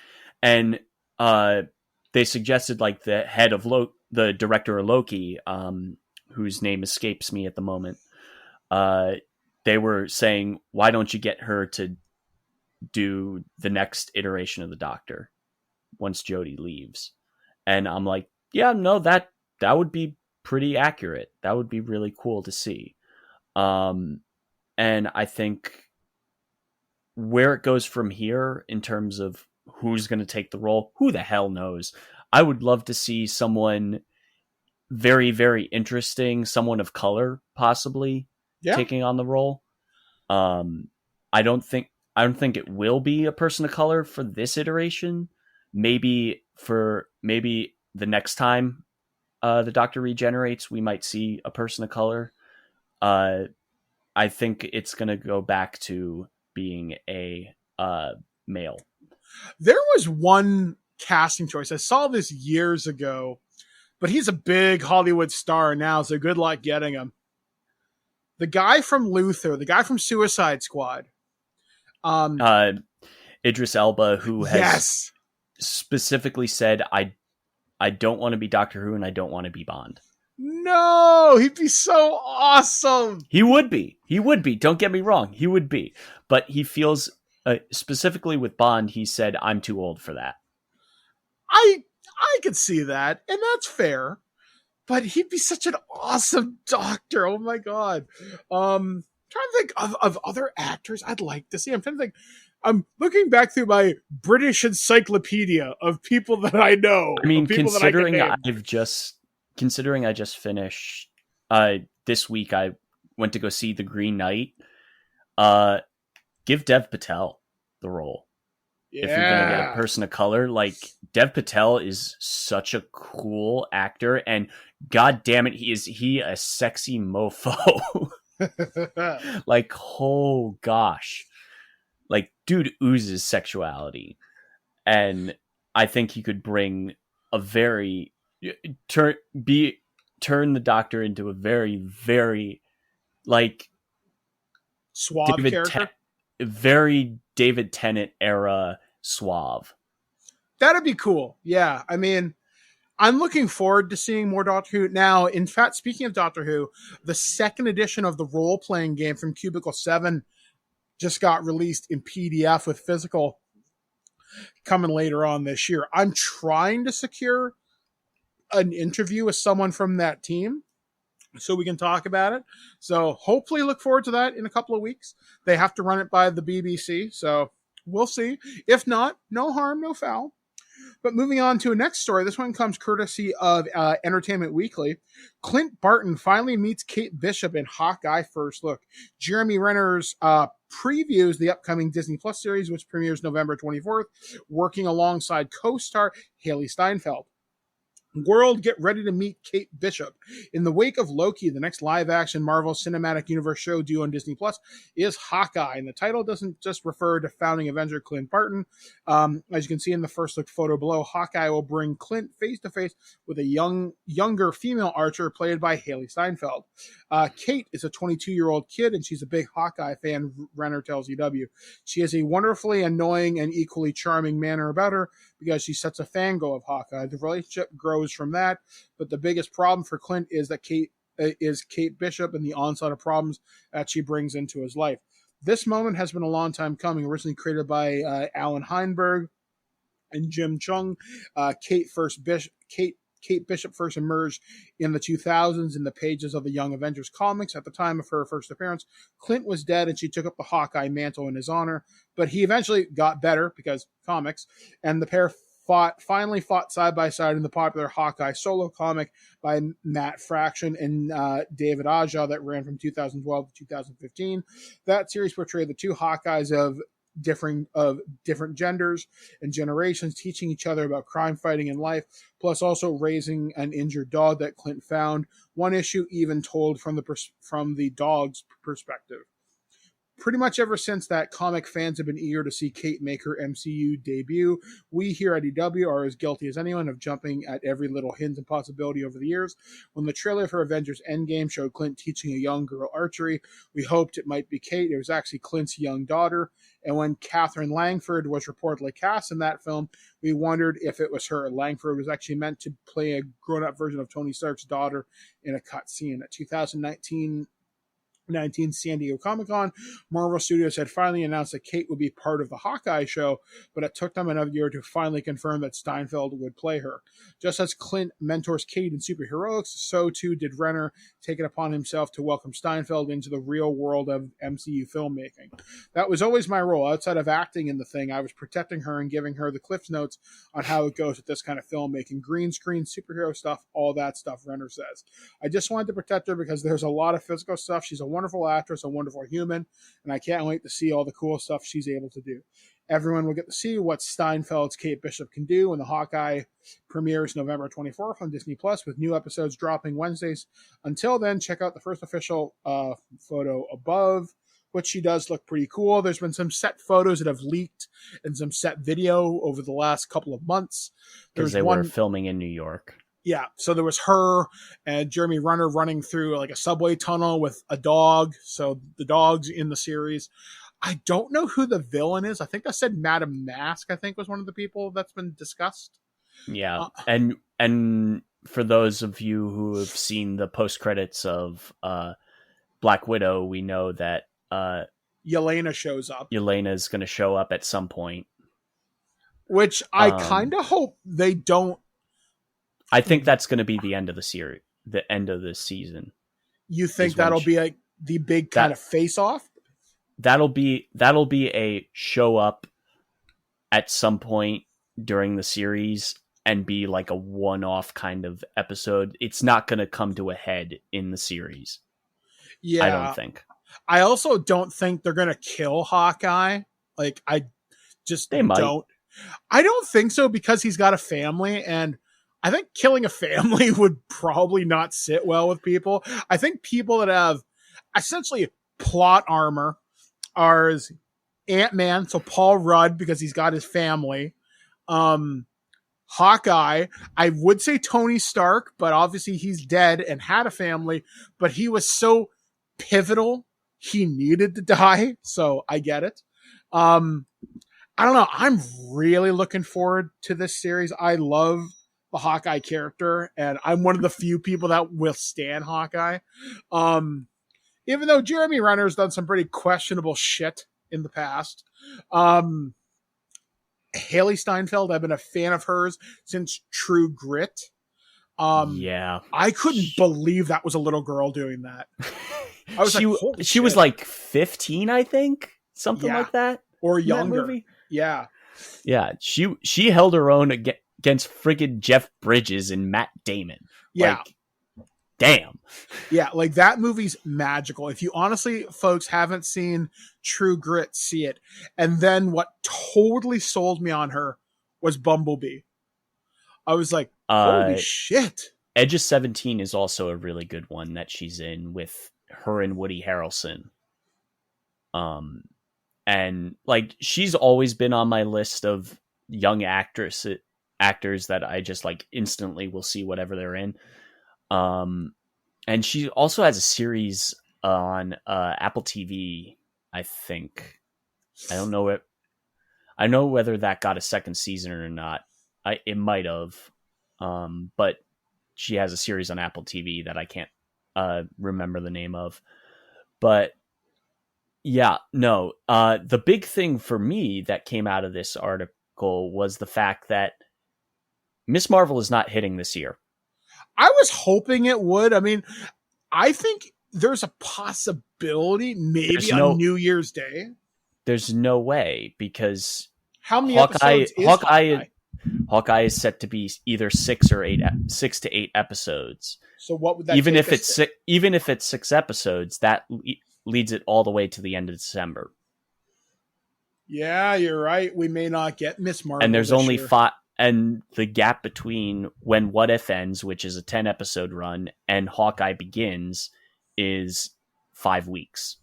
And they suggested like the head of the director of Loki, whose name escapes me at the moment. They were saying, why don't you get her to do the next iteration of the Doctor once Jodie leaves? And I'm like, yeah, no, that would be pretty accurate. That would be really cool to see. And I think where it goes from here in terms of who's going to take the role, who the hell knows? I would love to see someone very, very interesting, someone of color possibly taking on the role. I don't think I don't think it will be a person of color for this iteration. Maybe the next time the Doctor regenerates, we might see a person of color. I think it's going to go back to being a male. There was one casting choice. I saw this years ago, but he's a big Hollywood star now, so good luck getting him. The guy from Luther, the guy from Suicide Squad. Idris Elba, who has yes. specifically said, I don't want to be Doctor Who and I don't want to be Bond. No, he'd be so awesome. He would be. Don't get me wrong. He would be. But he feels, specifically with Bond, he said, I'm too old for that. I could see that, and that's fair. But he'd be such an awesome Doctor. Oh my God. Trying to think of other actors I'd like to see. I'm trying to think. I'm looking back through my British encyclopedia of people that I know. I mean, considering I just finished this week, I went to go see The Green Knight. Give Dev Patel the role. Yeah. If you're gonna get a person of color, like Dev Patel is such a cool actor, and god damn it, he a sexy mofo. Like, oh gosh, like dude oozes sexuality, and I think he could bring a very turn the Doctor into a very, very like suave character. Very David Tennant era suave. That'd be cool. Yeah, I mean, I'm looking forward to seeing more Doctor Who. Now, in fact, speaking of Doctor Who, the second edition of the role-playing game from Cubicle 7 just got released in PDF with physical coming later on this year. I'm trying to secure an interview with someone from that team so we can talk about it. So hopefully look forward to that in a couple of weeks. They have to run it by the BBC, so we'll see. If not, no harm, no foul. But moving on to a next story, this one comes courtesy of Entertainment Weekly. Clint Barton finally meets Kate Bishop in Hawkeye First Look. Jeremy Renner's previews the upcoming Disney Plus series, which premieres November 24th, working alongside co-star Haley Steinfeld. World, get ready to meet Kate Bishop. In the wake of Loki, the next live-action Marvel Cinematic Universe show due on Disney Plus is Hawkeye, and the title doesn't just refer to founding Avenger Clint Barton. As you can see in the first look photo below, Hawkeye will bring Clint face-to-face with a younger female archer played by Haley Steinfeld. Kate is a 22-year-old kid, and she's a big Hawkeye fan, Renner tells EW. She has a wonderfully annoying and equally charming manner about her because she's such a fangirl of Hawkeye. The relationship grows from that, but the biggest problem for Clint is that Kate Bishop and the onslaught of problems that she brings into his life. This moment has been a long time coming. Originally created by Alan Heinberg and Jim Chung, Kate Bishop first emerged in the 2000s in the pages of the Young Avengers comics. At the time of her first appearance, Clint was dead and she took up the Hawkeye mantle in his honor, but he eventually got better because comics, and the pair finally fought side by side in the popular Hawkeye solo comic by Matt Fraction and David Aja that ran from 2012 to 2015. That series portrayed the two Hawkeyes of different genders and generations, teaching each other about crime fighting in life, plus also raising an injured dog that Clint found. One issue even told from the dog's perspective. Pretty much ever since that, comic fans have been eager to see Kate make her MCU debut. We here at EW are as guilty as anyone of jumping at every little hint and possibility over the years. When the trailer for Avengers Endgame showed Clint teaching a young girl archery, we hoped it might be Kate. It was actually Clint's young daughter. And when Catherine Langford was reportedly cast in that film, we wondered if it was her. Langford was actually meant to play a grown-up version of Tony Stark's daughter in a cut scene. At 2019 San Diego Comic-Con, Marvel Studios had finally announced that Kate would be part of the Hawkeye show, but it took them another year to finally confirm that Steinfeld would play her. Just as Clint mentors Kate in superheroics, so too did Renner take it upon himself to welcome Steinfeld into the real world of MCU filmmaking. That was always my role. Outside of acting in the thing, I was protecting her and giving her the Cliff Notes on how it goes with this kind of filmmaking. Green screen, superhero stuff, all that stuff, Renner says. I just wanted to protect her because there's a lot of physical stuff. She's a wonderful actress, a wonderful human, and I can't wait to see all the cool stuff she's able to do. Everyone will get to see what Steinfeld's Kate Bishop can do when the Hawkeye premieres November 24th on Disney Plus, with new episodes dropping Wednesdays. Until then, check out the first official photo above, which she does look pretty cool. There's been some set photos that have leaked and some set video over the last couple of months. Because they were filming in New York. Yeah, so there was her and Jeremy Renner running through like a subway tunnel with a dog. So the dog's in the series. I don't know who the villain is. I think I said Madame Mask, I think, was one of the people that's been discussed. Yeah, and for those of you who have seen the post-credits of Black Widow, we know that Yelena shows up. Yelena is going to show up at some point. Which I kind of hope they don't. I think that's going to be the end of the series, the end of the season. You think that'll be like the big kind of face-off? That'll be a show up at some point during the series and be like a one-off kind of episode. It's not going to come to a head in the series. Yeah, I don't think. I also don't think they're going to kill Hawkeye. Like, I just don't. I don't think so, because he's got a family, and I think killing a family would probably not sit well with people. I think people that have essentially plot armor are Ant-Man, so Paul Rudd, because he's got his family. Hawkeye, I would say Tony Stark, but obviously he's dead and had a family, but he was so pivotal, he needed to die, so I get it. I don't know. I'm really looking forward to this series. I love the Hawkeye character, and I'm one of the few people that will stand Hawkeye. Even though Jeremy Renner's done some pretty questionable shit in the past. Haley Steinfeld, I've been a fan of hers since True Grit. Yeah. I couldn't believe that was a little girl doing that. I was she was like 15, I think. Something like that. Or younger. Yeah. Yeah. She held her own against friggin' Jeff Bridges and Matt Damon. Yeah. Like, damn. Yeah, like that movie's magical. If you honestly, folks, haven't seen True Grit, see it. And then what totally sold me on her was Bumblebee. I was like, holy shit. Edge of 17 is also a really good one that she's in with her and Woody Harrelson. And like, she's always been on my list of young actors that I just like instantly will see whatever they're in. And she also has a series on Apple TV, I think. I don't know it. I know whether that got a second season or not. It might have. But she has a series on Apple TV that I can't remember the name of. But yeah, no. The big thing for me that came out of this article was the fact that Miss Marvel is not hitting this year. I was hoping it would. I mean, I think there's a possibility maybe on New Year's Day. There's no way, because how many episodes is Hawkeye? Hawkeye is set to be either 6 to 8 episodes. So what would that even if it's 6 episodes, that leads it all the way to the end of December. Yeah, you're right. We may not get Miss Marvel. And there's only 5. And the gap between when What If ends, which is a 10-episode run, and Hawkeye Begins is 5 weeks.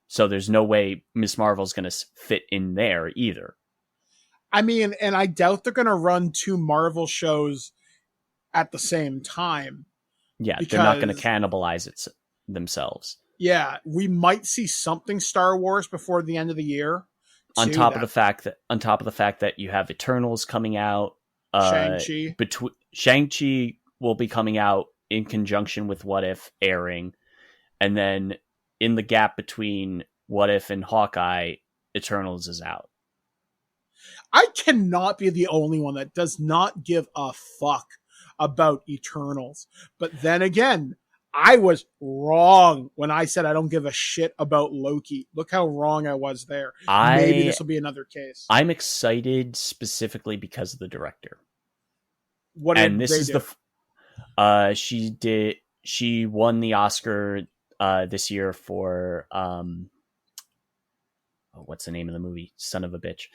So there's no way Miss Marvel's going to fit in there either. I mean, and I doubt they're going to run 2 Marvel shows at the same time. Yeah, they're not going to cannibalize it themselves. Yeah, we might see something Star Wars before the end of the year. On top of the fact that you have Eternals coming out, Shang-Chi. Shang-Chi will be coming out in conjunction with What If airing, and then in the gap between What If and Hawkeye, Eternals is out. I cannot be the only one that does not give a fuck about Eternals. But then again, I was wrong when I said I don't give a shit about Loki. Look how wrong I was there. Maybe this will be another case. I'm excited specifically because of the director. What did they do? She won the Oscar this year for what's the name of the movie? Son of a bitch.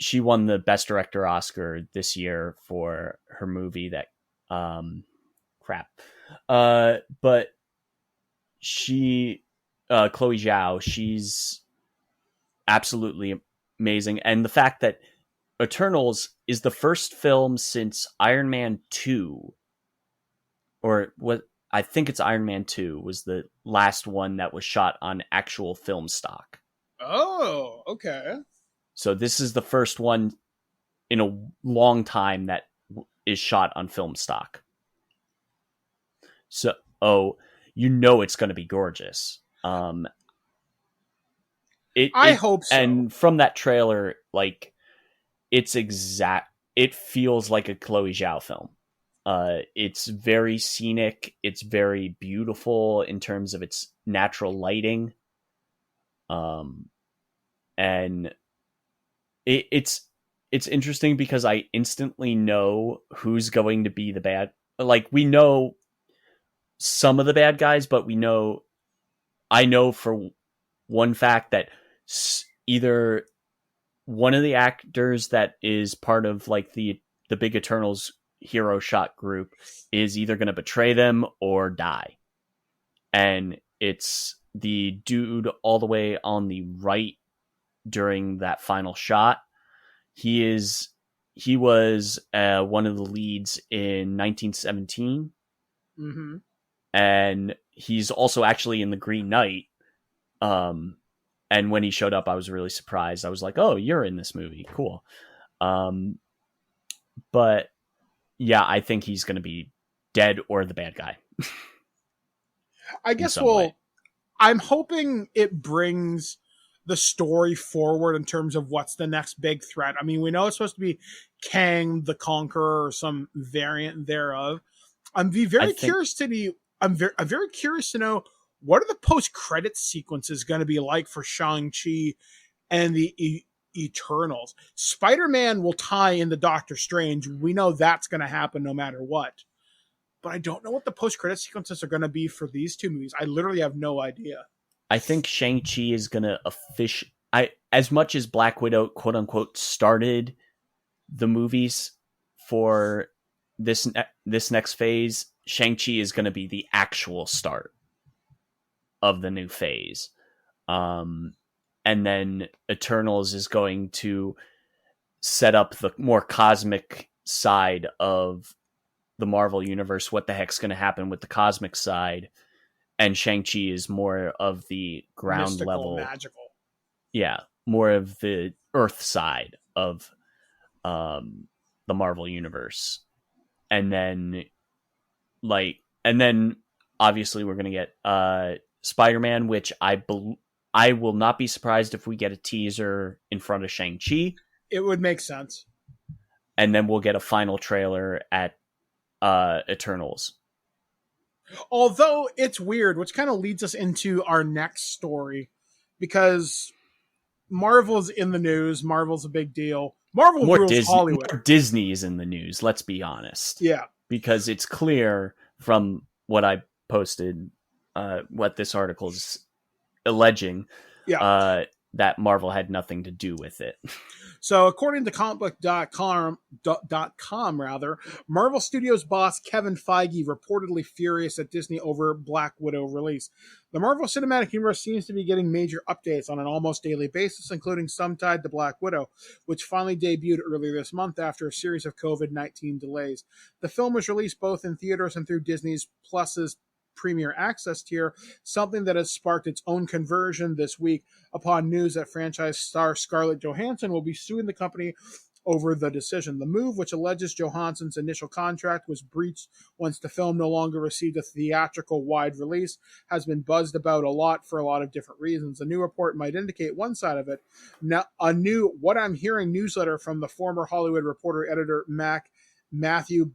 She won the Best Director Oscar this year for her movie that crap. But she Chloe Zhao, she's absolutely amazing. And the fact that Eternals is the first film since Iron Man 2, or what I think it's Iron Man 2 was the last one that was shot on actual film stock. Oh, okay. So this is the first one in a long time that is shot on film stock. So, it's going to be gorgeous. I hope so. And from that trailer, like, it feels like a Chloe Zhao film. It's very scenic. It's very beautiful in terms of its natural lighting. And it's interesting because I instantly know who's going to be the bad. Like, we know some of the bad guys, but I know for one fact that either one of the actors that is part of like the big Eternals hero shot group is either going to betray them or die. And it's the dude all the way on the right during that final shot. He was one of the leads in 1917. Mm-hmm. And he's also actually in the Green Knight. And when he showed up, I was really surprised. I was like, oh, you're in this movie. Cool. But yeah, I think he's going to be dead or the bad guy. I guess, I'm hoping it brings the story forward in terms of what's the next big threat. I mean, we know it's supposed to be Kang the Conqueror or some variant thereof. I'm very curious to know what are the post-credit sequences going to be like for Shang-Chi and the Eternals. Spider-Man will tie into Doctor Strange. We know that's going to happen no matter what. But I don't know what the post-credit sequences are going to be for these two movies. I literally have no idea. I think Shang-Chi is going to as much as Black Widow, quote unquote, started the movies for this next phase, Shang-Chi is going to be the actual start of the new phase. And then Eternals is going to set up the more cosmic side of the Marvel universe. What the heck's going to happen with the cosmic side? And Shang-Chi is more of the ground mystical, level. Magical. Yeah, more of the Earth side of the Marvel universe. And then obviously we're going to get Spider-Man, which I will not be surprised if we get a teaser in front of Shang-Chi. It would make sense. And then we'll get a final trailer at Eternals. Although it's weird, which kind of leads us into our next story, because Marvel's in the news. Marvel's a big deal. Marvel rules Hollywood. More Disney is in the news, let's be honest. Yeah. Because it's clear from what I posted, what this article is alleging, that Marvel had nothing to do with it. So according to comicbook.com, Marvel Studios boss Kevin Feige reportedly furious at Disney over Black Widow release. The Marvel Cinematic Universe seems to be getting major updates on an almost daily basis, including some tied to Black Widow, which finally debuted earlier this month after a series of COVID-19 delays. The film was released both in theaters and through Disney's Plus's Premier Access tier, something that has sparked its own conversion this week upon news that franchise star Scarlett Johansson will be suing the company over the decision. The move, which alleges Johansson's initial contract was breached once the film no longer received a theatrical wide release, has been buzzed about a lot for a lot of different reasons. A new report might indicate one side of it. Now, a new What I'm Hearing newsletter from the former Hollywood Reporter editor Matthew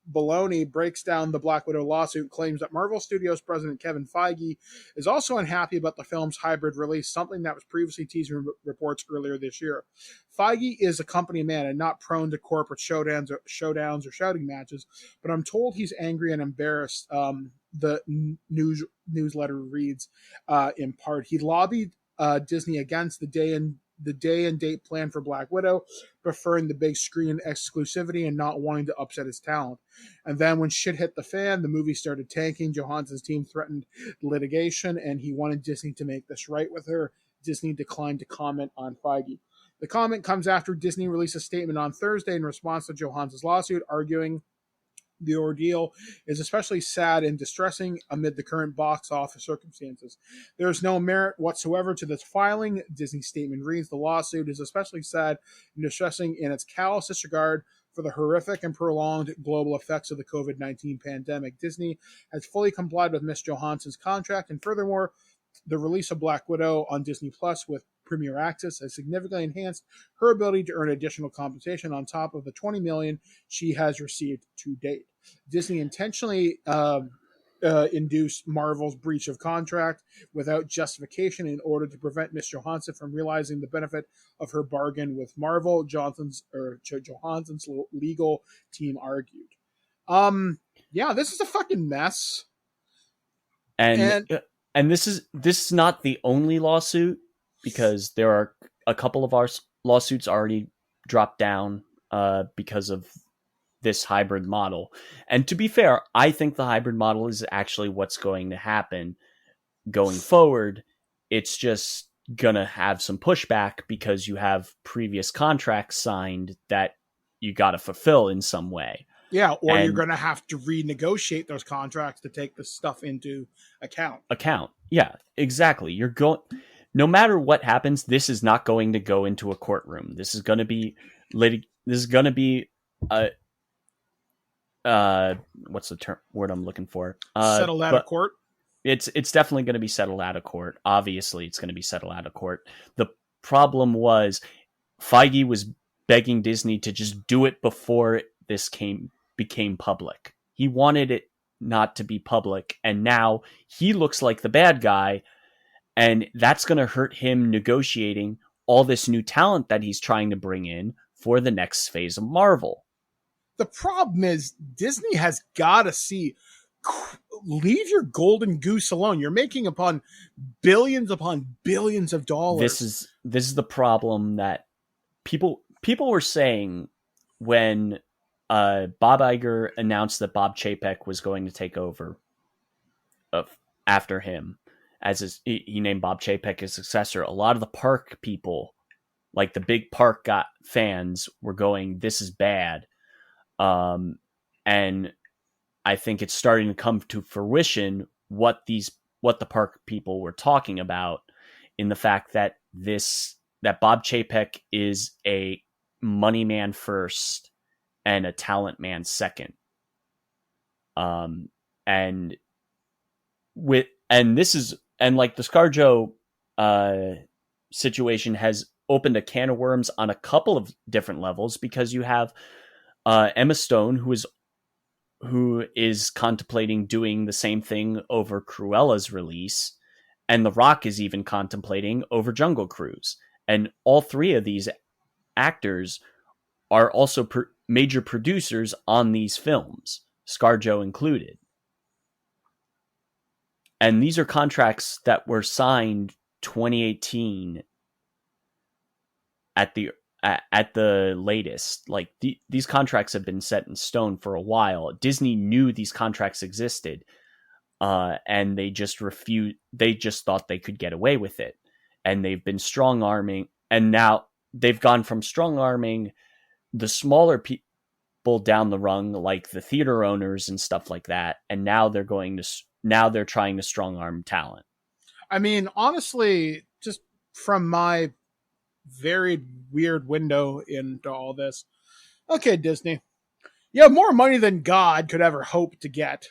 Baloney breaks down the Black Widow lawsuit, claims that Marvel Studios president Kevin Feige is also unhappy about the film's hybrid release, something that was previously teased in reports earlier this year. Feige is a company man and not prone to corporate showdowns or shouting matches, but I'm told he's angry and embarrassed the newsletter reads in part. He lobbied Disney against the day and date plan for Black Widow, preferring the big screen exclusivity and not wanting to upset his talent. And then when shit hit the fan, the movie started tanking. Johansson's team threatened litigation, and he wanted Disney to make this right with her. Disney declined to comment on Feige. The comment comes after Disney released a statement on Thursday in response to Johansson's lawsuit, arguing the ordeal is especially sad and distressing amid the current box office circumstances. There is no merit whatsoever to this filing. Disney's statement reads, the lawsuit is especially sad and distressing in its callous disregard for the horrific and prolonged global effects of the COVID-19 pandemic. Disney has fully complied with Ms. Johansson's contract, and furthermore, the release of Black Widow on Disney Plus with Premier Access has significantly enhanced her ability to earn additional compensation on top of the $20 million she has received to date. Disney intentionally induced Marvel's breach of contract without justification in order to prevent Ms. Johansson from realizing the benefit of her bargain with Marvel. Johansson's legal team argued. Yeah, this is a fucking mess. And this is not the only lawsuit, because there are a couple of our lawsuits already dropped down because of this hybrid model. And to be fair, I think the hybrid model is actually what's going to happen going forward. It's just gonna have some pushback because you have previous contracts signed that you got to fulfill in some way. Yeah, or you're going to have to renegotiate those contracts to take this stuff into account. Yeah, exactly. No matter what happens, this is not going to go into a courtroom. This is going to be what's the word I'm looking for? Settled out of court. It's definitely going to be settled out of court. Obviously, it's going to be settled out of court. The problem was Feige was begging Disney to just do it before this became public. He wanted it not to be public, and now he looks like the bad guy, and that's going to hurt him negotiating all this new talent that he's trying to bring in for the next phase of Marvel. The problem is Disney has got to see, leave your golden goose alone. You're making upon billions of dollars. This is the problem that people were saying when Bob Iger announced that Bob Chapek was going to take over after him, he named Bob Chapek his successor. A lot of the park people, like the big park fans, were going, "This is bad," and I think it's starting to come to fruition what the park people were talking about, in the fact that Bob Chapek is a money man first and a talent man second. And like the ScarJo situation has opened a can of worms on a couple of different levels, because you have Emma Stone, who is contemplating doing the same thing over Cruella's release, and The Rock is even contemplating over Jungle Cruise. And all three of these actors are also major producers on these films, ScarJo included. And these are contracts that were signed 2018 at the latest. Like these contracts have been set in stone for a while. Disney knew these contracts existed, and they just refused. They just thought they could get away with it, and they've been strong arming. And now they've gone from strong arming the smaller people down the rung, like the theater owners and stuff like that, and now they're trying to strong arm talent. I mean, honestly, just from my very weird window into all this, okay, Disney, you have more money than God could ever hope to get.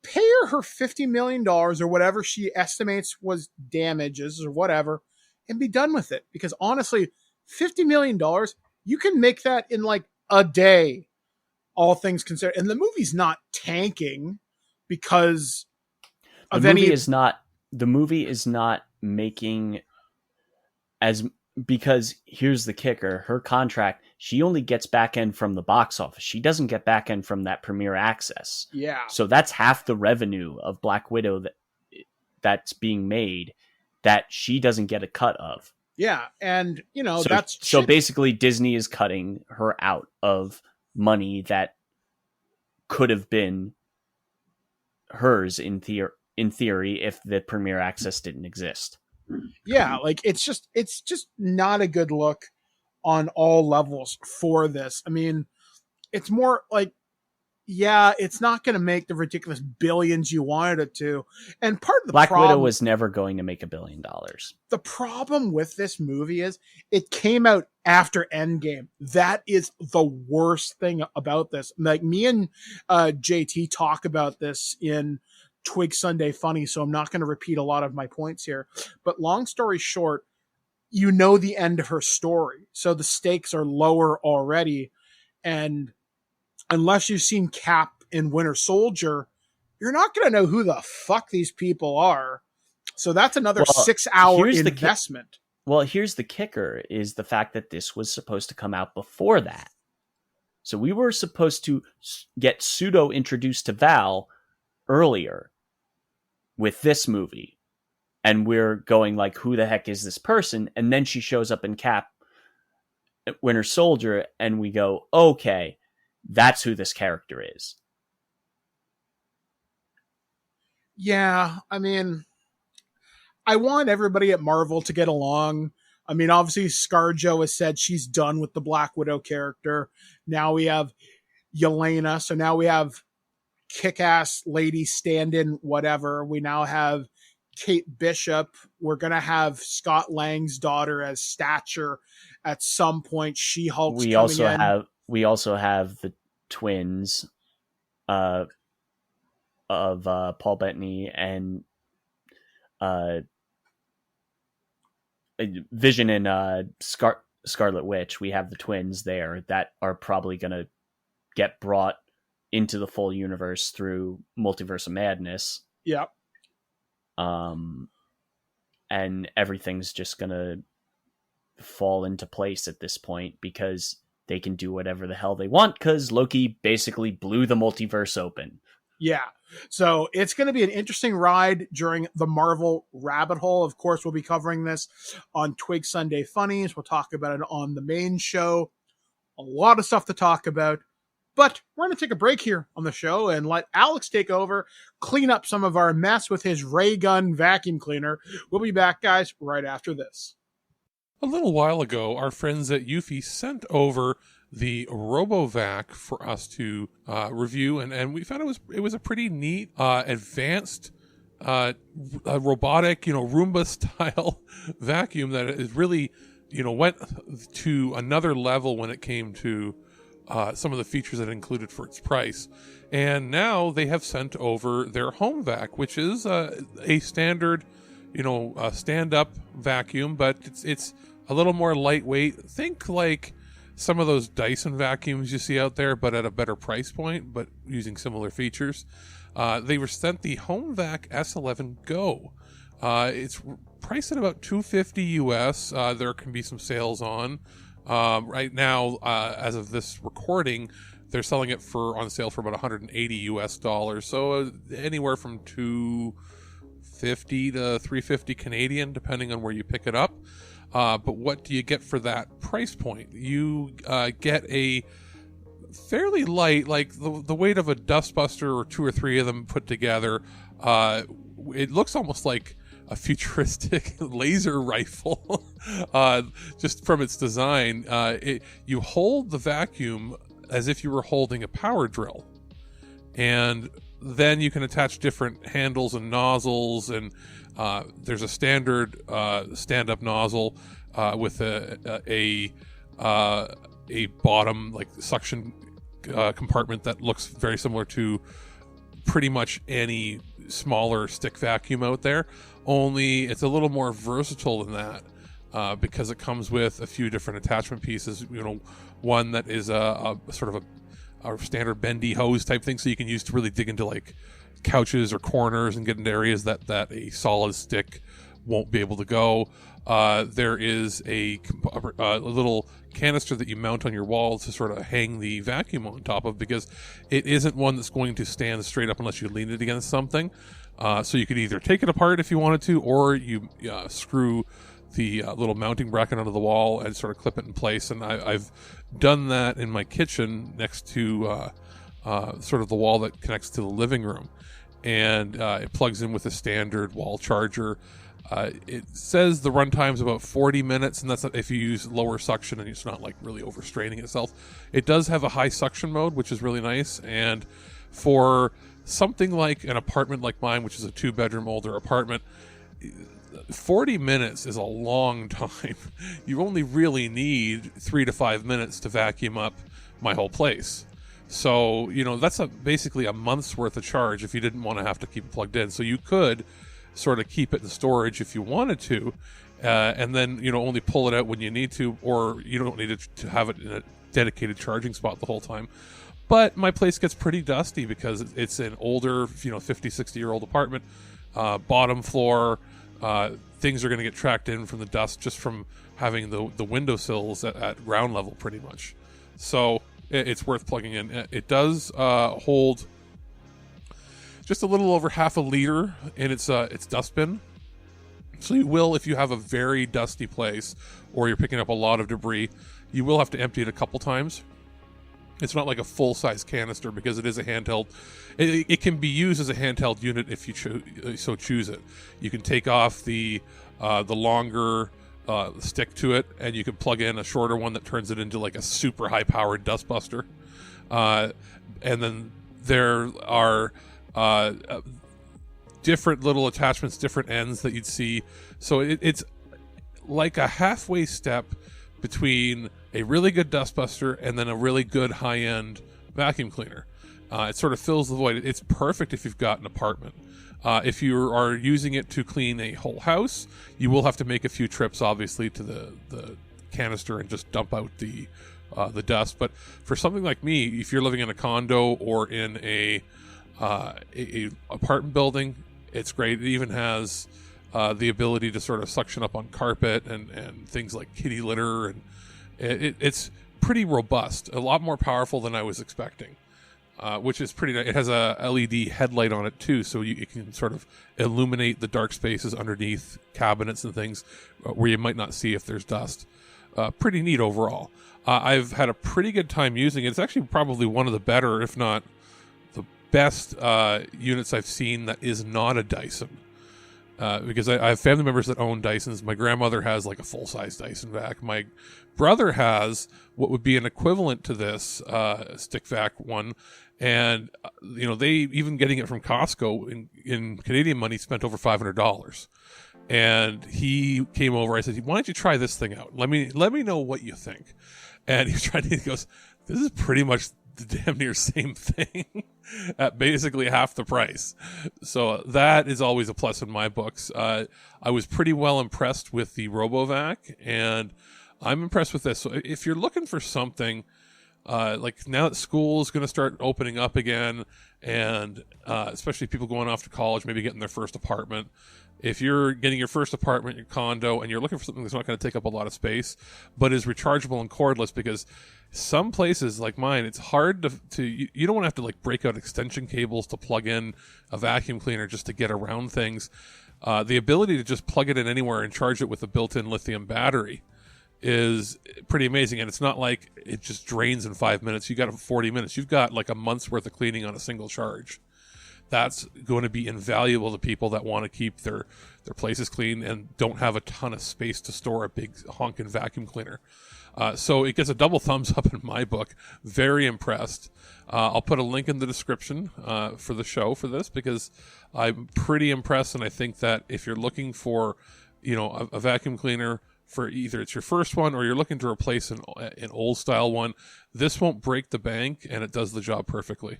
Pay her $50 million or whatever she estimates was damages or whatever, and be done with it. Because honestly, $50 million, you can make that in like a day, all things considered. And the movie's not tanking because of the movie is not making as because here's the kicker. Her contract, she only gets back end from the box office. She doesn't get back end from that premiere access. Yeah. So that's half the revenue of Black Widow that's being made that she doesn't get a cut of. Yeah, and so basically Disney is cutting her out of money that could have been hers in theory if the premiere access didn't exist. Yeah, like it's just not a good look on all levels for this. I mean, it's more like, yeah, it's not going to make the ridiculous billions you wanted it to. And part of the Black Widow was never going to make $1 billion. The problem with this movie is it came out after Endgame. That is the worst thing about this. Like, me and JT talk about this in Twig Sunday Funny, so I'm not going to repeat a lot of my points here. But long story short, you know the end of her story. So the stakes are lower already. And unless you've seen Cap in Winter Soldier, you're not going to know who the fuck these people are. So that's another 6-hour investment. Here's the kicker, is the fact that this was supposed to come out before that. So we were supposed to get pseudo introduced to Val earlier with this movie. And we're going like, who the heck is this person? And then she shows up in Cap Winter Soldier, and we go, okay, that's who this character is. Yeah, I mean, I want everybody at Marvel to get along. I mean, obviously, ScarJo has said she's done with the Black Widow character. Now we have Yelena, so now we have kick-ass lady stand-in, whatever. We now have Kate Bishop. We're going to have Scott Lang's daughter as Stature at some point. She-Hulk's we also have the twins of Paul Bettany and Vision and Scarlet Witch. We have the twins there that are probably going to get brought into the full universe through Multiverse of Madness. Yep. And everything's just going to fall into place at this point because they can do whatever the hell they want because Loki basically blew the multiverse open. Yeah. So it's going to be an interesting ride during the Marvel rabbit hole. Of course, we'll be covering this on Twig Sunday Funnies. We'll talk about it on the main show. A lot of stuff to talk about. But we're going to take a break here on the show and let Alex take over, clean up some of our mess with his ray gun vacuum cleaner. We'll be back, guys, right after this. A little while ago, our friends at Eufy sent over the RoboVac for us to review, and we found it was a pretty neat, advanced, robotic, Roomba style vacuum that is really, went to another level when it came to some of the features that it included for its price. And now they have sent over their HomeVac, which is a standard, stand-up vacuum, but it's a little more lightweight. Think like some of those Dyson vacuums you see out there, but at a better price point, but using similar features. They were sent the HomeVac S11 Go. It's priced at about $250 US. There can be some sales on. Right now, as of this recording, they're selling it on sale for about $180 US. So anywhere from $250 to $350 Canadian, depending on where you pick it up. But what do you get for that price point? You get a fairly light, like the weight of a dustbuster or two or three of them put together. It looks almost like a futuristic laser rifle, just from its design. You hold the vacuum as if you were holding a power drill, and then you can attach different handles and nozzles, and there's a standard stand-up nozzle with a bottom, like, suction compartment that looks very similar to pretty much any smaller stick vacuum out there, only it's a little more versatile than that, because it comes with a few different attachment pieces. One that is a sort of a standard bendy hose type thing, so you can use to really dig into like couches or corners and get into areas that a solid stick won't be able to go. there is a little canister that you mount on your wall to sort of hang the vacuum on top of, because it isn't one that's going to stand straight up unless you lean it against something. So you could either take it apart if you wanted to, or you screw the little mounting bracket onto the wall and sort of clip it in place. And I've done that in my kitchen next to sort of the wall that connects to the living room. And it plugs in with a standard wall charger. It says the runtime's about 40 minutes, and that's if you use lower suction and it's not like really overstraining itself. It does have a high suction mode, which is really nice. And for something like an apartment like mine, which is a 2-bedroom older apartment, 40 minutes is a long time. You only really need 3 to 5 minutes to vacuum up my whole place. So, that's basically a month's worth of charge if you didn't want to have to keep it plugged in. So you could sort of keep it in storage if you wanted to, and then, only pull it out when you need to, or you don't need to have it in a dedicated charging spot the whole time. But my place gets pretty dusty because it's an older, 50, 60-year-old apartment, bottom floor. Things are going to get tracked in from the dust just from having the windowsills at ground level pretty much. So it's worth plugging in. It does hold just a little over half a liter in its dustbin. So you will, if you have a very dusty place or you're picking up a lot of debris, you will have to empty it a couple times. It's not like a full-size canister because it is a handheld. It can be used as a handheld unit if you so choose it. You can take off the longer stick to it, and you can plug in a shorter one that turns it into like a super high-powered dustbuster. And then there are different little attachments, different ends that you'd see. So it's like a halfway step between a really good dustbuster and then a really good high-end vacuum cleaner. It sort of fills the void. It's perfect if you've got an apartment. If you are using it to clean a whole house, you will have to make a few trips, obviously, to the canister and just dump out the dust. But for something like me, if you're living in a condo or in a apartment building, it's great. It even has the ability to sort of suction up on carpet and things like kitty litter, and it's pretty robust, a lot more powerful than I was expecting, which is pretty nice. It has a LED headlight on it too, so it can sort of illuminate the dark spaces underneath cabinets and things where you might not see if there's dust. Pretty neat overall. I've had a pretty good time using it. It's actually probably one of the better, if not the best units I've seen that is not a Dyson. Because I have family members that own Dysons. My grandmother has like a full-size Dyson vac. My brother has what would be an equivalent to this stick vac one. And, they even getting it from Costco in Canadian money spent over $500. And he came over. I said, "Why don't you try this thing out? Let me know what you think." And he goes, "This is pretty much the damn near same thing at basically half the price." So that is always a plus in my books. I was pretty well impressed with the RoboVac, and I'm impressed with this. So if you're looking for something, like now that school is going to start opening up again, and especially people going off to college, maybe getting their first apartment. If you're getting your first apartment, your condo, and you're looking for something that's not going to take up a lot of space, but is rechargeable and cordless, because some places like mine, it's hard to you don't want to have to like break out extension cables to plug in a vacuum cleaner just to get around things. The ability to just plug it in anywhere and charge it with a built-in lithium battery is pretty amazing. And it's not like it just drains in 5 minutes. You got 40 minutes. You've got like a month's worth of cleaning on a single charge. That's going to be invaluable to people that want to keep their places clean and don't have a ton of space to store a big honking vacuum cleaner. So it gets a double thumbs up in my book. Very impressed. I'll put a link in the description for the show for this, because I'm pretty impressed. And I think that if you're looking for, a vacuum cleaner for either it's your first one or you're looking to replace an old style one, this won't break the bank, and it does the job perfectly.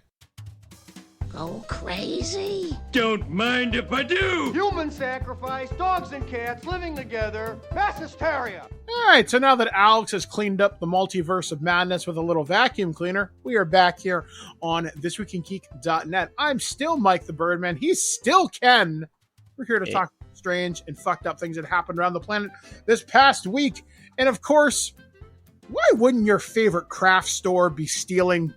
Go crazy? Don't mind if I do! Human sacrifice, dogs and cats living together, mass hysteria. All right, so now that Alex has cleaned up the multiverse of madness with a little vacuum cleaner, we are back here on ThisWeekInGeek.net. I'm still Mike the Birdman. He's still Ken. We're here to talk strange and fucked up things that happened around the planet this past week. And of course, why wouldn't your favorite craft store be stealing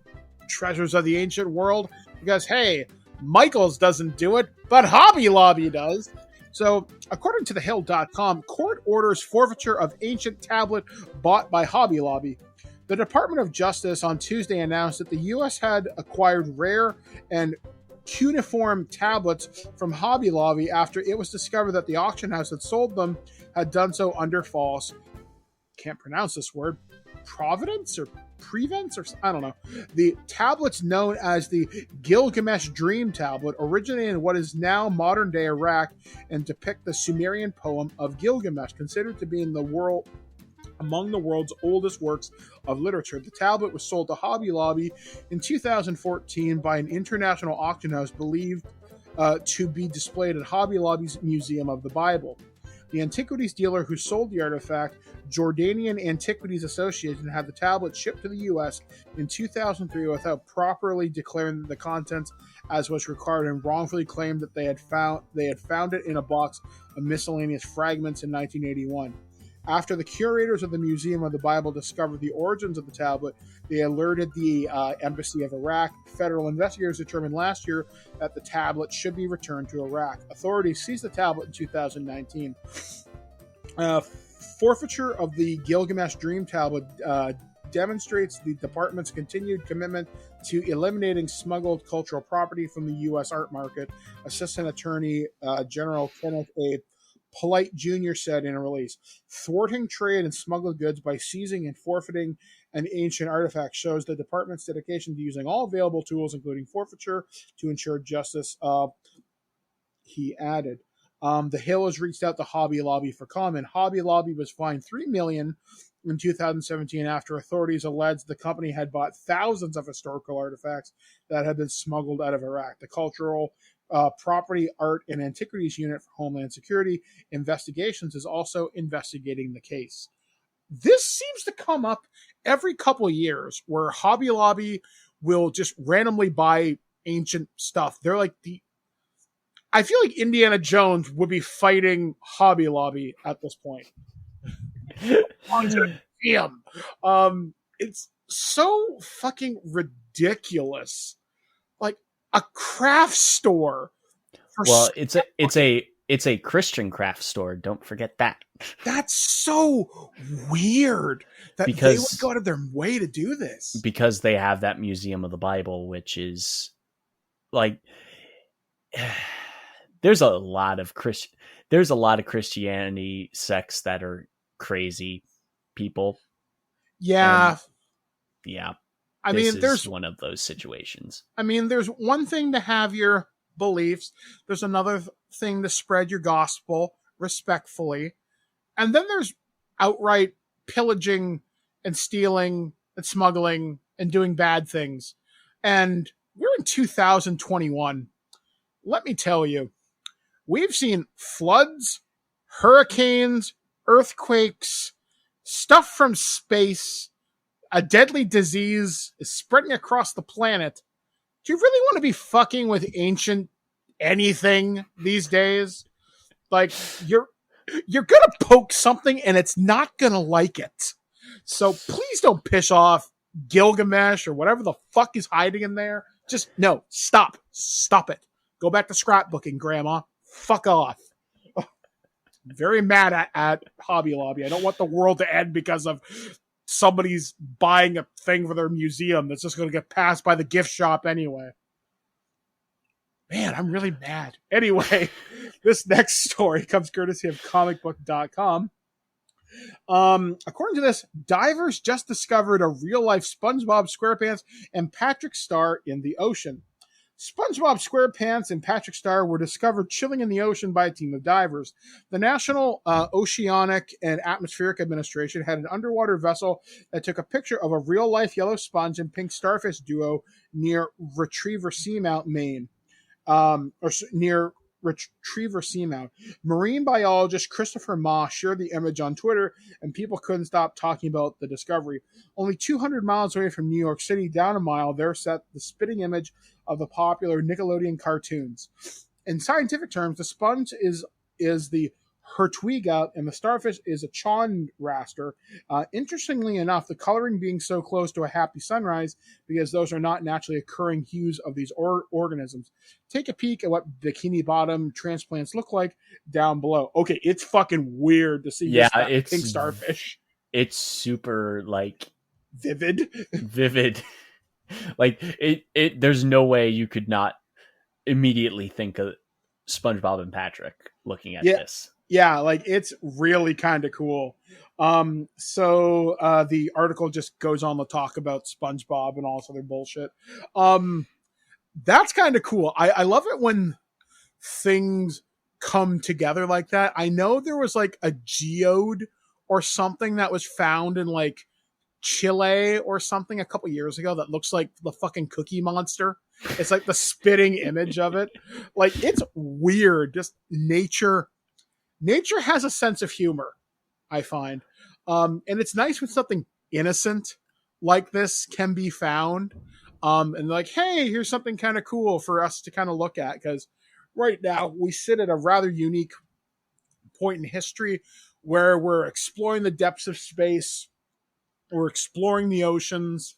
treasures of the ancient world? Because, hey, Michael's doesn't do it, but Hobby Lobby does. So, according to thehill.com, court orders forfeiture of ancient tablet bought by Hobby Lobby. The Department of Justice on Tuesday announced that the U.S. had acquired rare and cuneiform tablets from Hobby Lobby after it was discovered that the auction house that sold them had done so under false, can't pronounce this word, providence or prevents or I don't know. The tablets known as the Gilgamesh Dream Tablet originated in what is now modern day Iraq and depict the Sumerian poem of Gilgamesh, considered to be in the world among the world's oldest works of literature. The tablet was sold to Hobby Lobby in 2014 by an international auction house believed to be displayed at Hobby Lobby's Museum of the Bible. The antiquities dealer who sold the artifact, Jordanian Antiquities Association, had the tablet shipped to the U.S. in 2003 without properly declaring the contents as was required, and wrongfully claimed that they had found it in a box of miscellaneous fragments in 1981. After the curators of the Museum of the Bible discovered the origins of the tablet, they alerted the Embassy of Iraq. Federal investigators determined last year that the tablet should be returned to Iraq. Authorities seized the tablet in 2019. Forfeiture of the Gilgamesh Dream Tablet demonstrates the department's continued commitment to eliminating smuggled cultural property from the U.S. art market, Assistant Attorney General Kenneth A. Polite Jr. said in a release. Thwarting trade in smuggled goods by seizing and forfeiting an ancient artifact shows the department's dedication to using all available tools, including forfeiture, to ensure justice, he added. The Hill has reached out to Hobby Lobby for comment. Hobby Lobby was fined $3 million in 2017 after authorities alleged the company had bought thousands of historical artifacts that had been smuggled out of Iraq. The Cultural Property, Art, and Antiquities Unit for Homeland Security Investigations is also investigating the case. This seems to come up every couple of years where Hobby Lobby will just randomly buy ancient stuff. They're like I feel like Indiana Jones would be fighting Hobby Lobby at this point. Damn. It's so fucking ridiculous. Like a craft store. It's a Christian craft store. Don't forget that. That's so weird that they would go out of their way to do this. Because they have that Museum of the Bible, which is like there's a lot of Christianity sects that are crazy people. Yeah. Yeah. I mean, there's one of those situations. I mean, there's one thing to have your beliefs. There's another thing to spread your gospel respectfully. And then there's outright pillaging and stealing and smuggling and doing bad things. And we're in 2021. Let me tell you, we've seen floods, hurricanes, earthquakes, stuff from space. A deadly disease is spreading across the planet. Do you really want to be fucking with ancient anything these days? Like, you're gonna poke something and it's not gonna like it. So please don't piss off Gilgamesh or whatever the fuck is hiding in there. Just, no, stop it. Go back to scrapbooking, Grandma. Fuck off. I'm very mad at Hobby Lobby. I don't want the world to end because of somebody's buying a thing for their museum that's just going to get passed by the gift shop anyway. Man, I'm really mad. Anyway, this next story comes courtesy of comicbook.com. According to this, divers just discovered a real-life SpongeBob SquarePants and Patrick Star in the ocean. SpongeBob SquarePants and Patrick Star were discovered chilling in the ocean by a team of divers. The National Oceanic and Atmospheric Administration had an underwater vessel that took a picture of a real-life yellow sponge and pink starfish duo near Retriever Seamount, Maine. Near Retriever Seamount. Marine biologist Christopher Ma shared the image on Twitter, and people couldn't stop talking about the discovery. Only 200 miles away from New York City, down a mile, there sat the spitting image of the popular Nickelodeon cartoons. In scientific terms, the sponge is is the Hertwiga, and the starfish is a Chandraster. Interestingly enough, the coloring being so close to a happy sunrise because those are not naturally occurring hues of these organisms. Take a peek at what bikini bottom transplants look like down below. Okay, it's fucking weird to see this pink starfish. It's super like vivid. Like it. There's no way you could not immediately think of SpongeBob and Patrick looking at this. Yeah, like it's really kind of cool. So the article just goes on to talk about SpongeBob and all this other bullshit. That's kind of cool. I love it when things come together like that. I know there was like a geode or something that was found in like Chile or something a couple years ago that looks like the fucking Cookie Monster. It's like the spitting image of it. Like it's weird. Just nature has a sense of humor, I find. And it's nice when something innocent like this can be found. And like, hey, here's something kind of cool for us to kind of look at. Because right now we sit at a rather unique point in history where we're exploring the depths of space. We're exploring the oceans.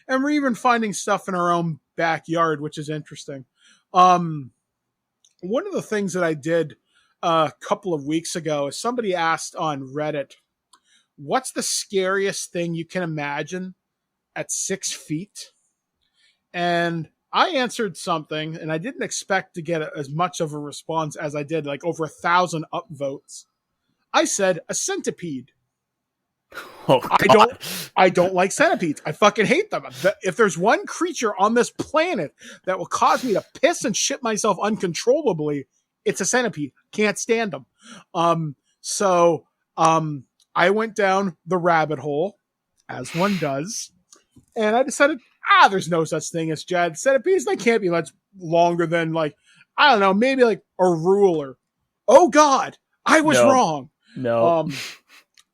And we're even finding stuff in our own backyard, which is interesting. One of the things that I did a couple of weeks ago is somebody asked on Reddit, what's the scariest thing you can imagine at 6 feet? And I answered something, and I didn't expect to get as much of a response as I did, like over 1,000 upvotes. I said a centipede. Oh, God. I don't like centipedes. I fucking hate them. If there's one creature on this planet that will cause me to piss and shit myself uncontrollably, it's a centipede. Can't stand them. I went down the rabbit hole, as one does, and I decided, there's no such thing as giant centipedes. They can't be much longer than, like, I don't know, maybe like a ruler. Oh, God, I was wrong. No.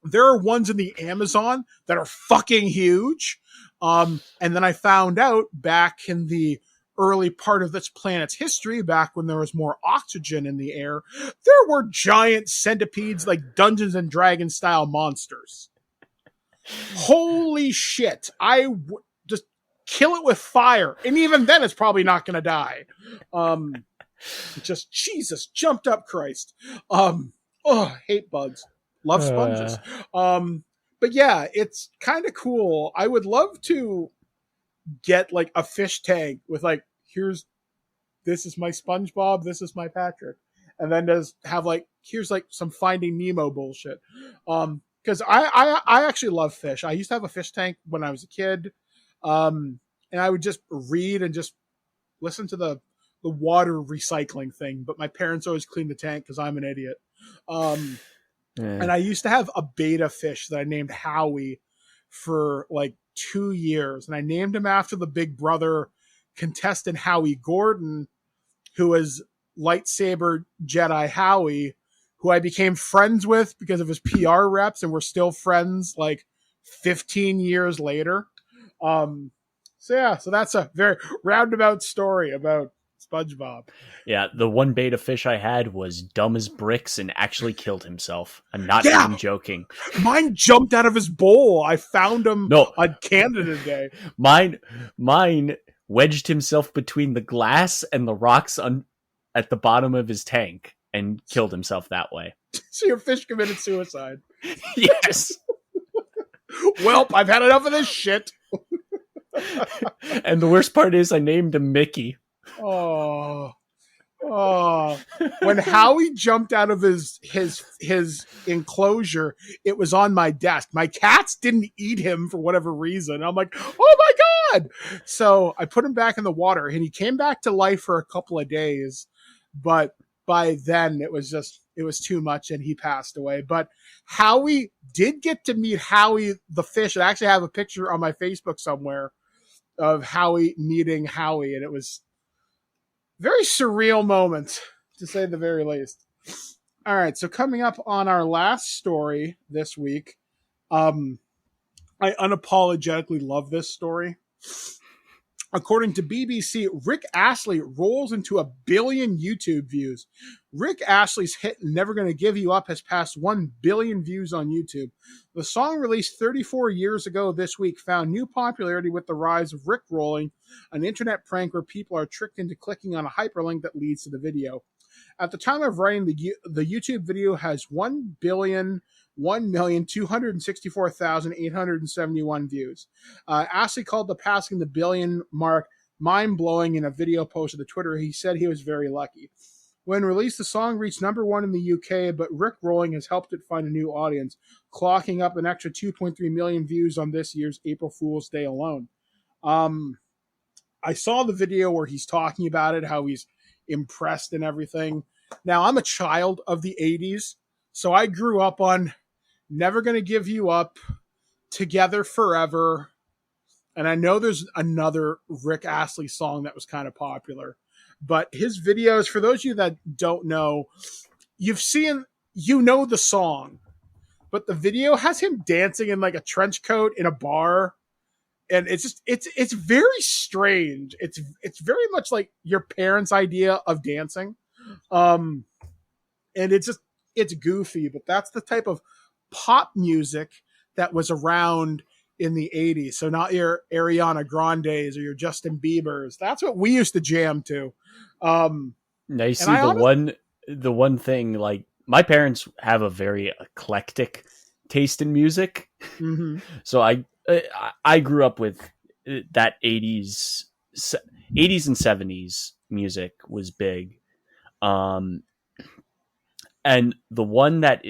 There are ones in the Amazon that are fucking huge. And then I found out back in the early part of this planet's history, back when there was more oxygen in the air, there were giant centipedes, like Dungeons and Dragons style monsters. Holy shit. I would just kill it with fire. And even then it's probably not going to die. Just Jesus, jumped up Christ. Hate bugs. Love sponges. But yeah, it's kind of cool. I would love to get like a fish tank with like, this is my SpongeBob, this is my Patrick. And then just have like, here's like some Finding Nemo bullshit. Cause I actually love fish. I used to have a fish tank when I was a kid. And I would just read and just listen to the water recycling thing. But my parents always cleaned the tank cause I'm an idiot. And I used to have a beta fish that I named Howie for like 2 years. And I named him after the Big Brother contestant Howie Gordon, who was lightsaber Jedi Howie, who I became friends with because of his PR reps, and we're still friends like 15 years later. So that's a very roundabout story about SpongeBob. Yeah, the one beta fish I had was dumb as bricks and actually killed himself. I'm not even joking. Mine jumped out of his bowl. I found him on Canada Day. Mine wedged himself between the glass and the rocks at the bottom of his tank and killed himself that way. So your fish committed suicide. Yes. Welp, I've had enough of this shit. And the worst part is I named him Mickey. Oh. When Howie jumped out of his enclosure, it was on my desk. My cats didn't eat him for whatever reason. I'm like, oh my God. So I put him back in the water, and he came back to life for a couple of days. But by then it was too much, and he passed away. But Howie did get to meet Howie the fish. I actually have a picture on my Facebook somewhere of Howie meeting Howie, and it was very surreal moment, to say the very least. All right, so coming up on our last story this week, I unapologetically love this story. According to BBC, Rick Astley rolls into 1 billion YouTube views. Rick Astley's hit Never Gonna Give You Up has passed 1 billion views on YouTube. The song, released 34 years ago this week, found new popularity with the rise of Rick rolling, an internet prank where people are tricked into clicking on a hyperlink that leads to the video. At the time of writing, the YouTube video has 1,264,871 views. Ashley called the passing the billion mark mind-blowing in a video posted to Twitter. He said he was very lucky. When released, the song reached number 1 in the UK, but Rick rolling has helped it find a new audience, clocking up an extra 2.3 million views on this year's April Fool's Day alone. I saw the video where he's talking about it, how he's impressed and everything. Now, I'm a child of the 80s, so I grew up on Never Gonna Give You Up, Together Forever, and I know there's another Rick Astley song that was kind of popular. But his videos, for those of you that don't know, you know the song, but the video has him dancing in like a trench coat in a bar. And it's very strange. It's very much like your parents' idea of dancing. And it's goofy, but that's the type of pop music that was around in the 80s. So not your Ariana Grandes or your Justin Biebers. That's what we used to jam to. Now you see the one thing, like, my parents have a very eclectic taste in music. Mm-hmm. So I grew up with that 80s and 70s music was big. And the one that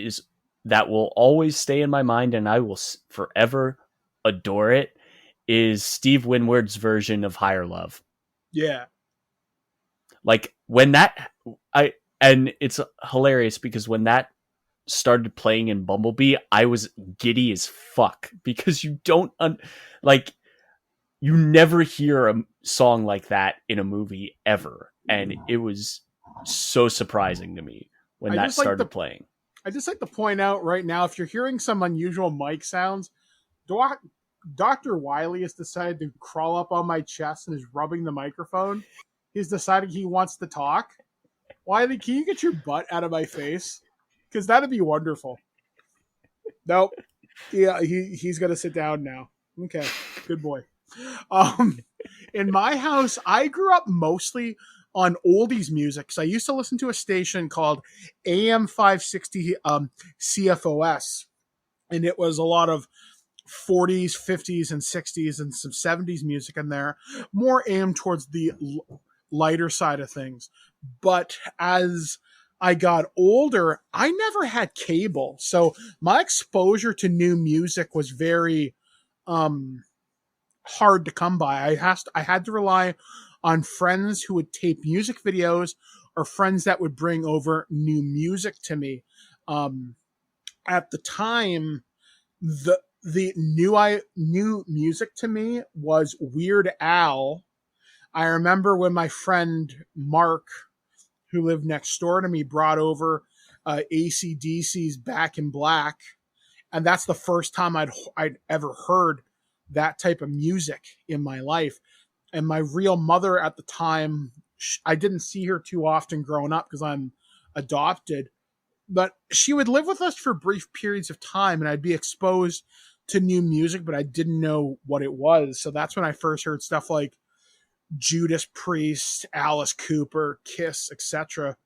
will always stay in my mind and I will forever adore it is Steve Winwood's version of Higher Love. Yeah. Like when and it's hilarious because when that started playing in Bumblebee, I was giddy as fuck because you never hear a song like that in a movie ever. And it was so surprising to me when that started playing. I just like to point out right now, if you're hearing some unusual mic sounds, Dr. Wiley has decided to crawl up on my chest and is rubbing the microphone. He's decided he wants to talk. Wiley, can you get your butt out of my face? Because that'd be wonderful. Nope. Yeah, he's going to sit down now. Okay, good boy. In my house, I grew up mostly on oldies music. So I used to listen to a station called AM 560 CFOS. And it was a lot of 40s, 50s, and 60s and some 70s music in there. More aimed towards the lighter side of things. But as I got older, I never had cable. So my exposure to new music was very hard to come by. I had to rely on friends who would tape music videos or friends that would bring over new music to me. At the time, the new music to me was Weird Al. I remember when my friend Mark, who lived next door to me, brought over AC/DC's Back in Black. And that's the first time I'd ever heard that type of music in my life. And my real mother at the time, I didn't see her too often growing up because I'm adopted, but she would live with us for brief periods of time and I'd be exposed to new music, but I didn't know what it was. So that's when I first heard stuff like Judas Priest, Alice Cooper, Kiss, etc.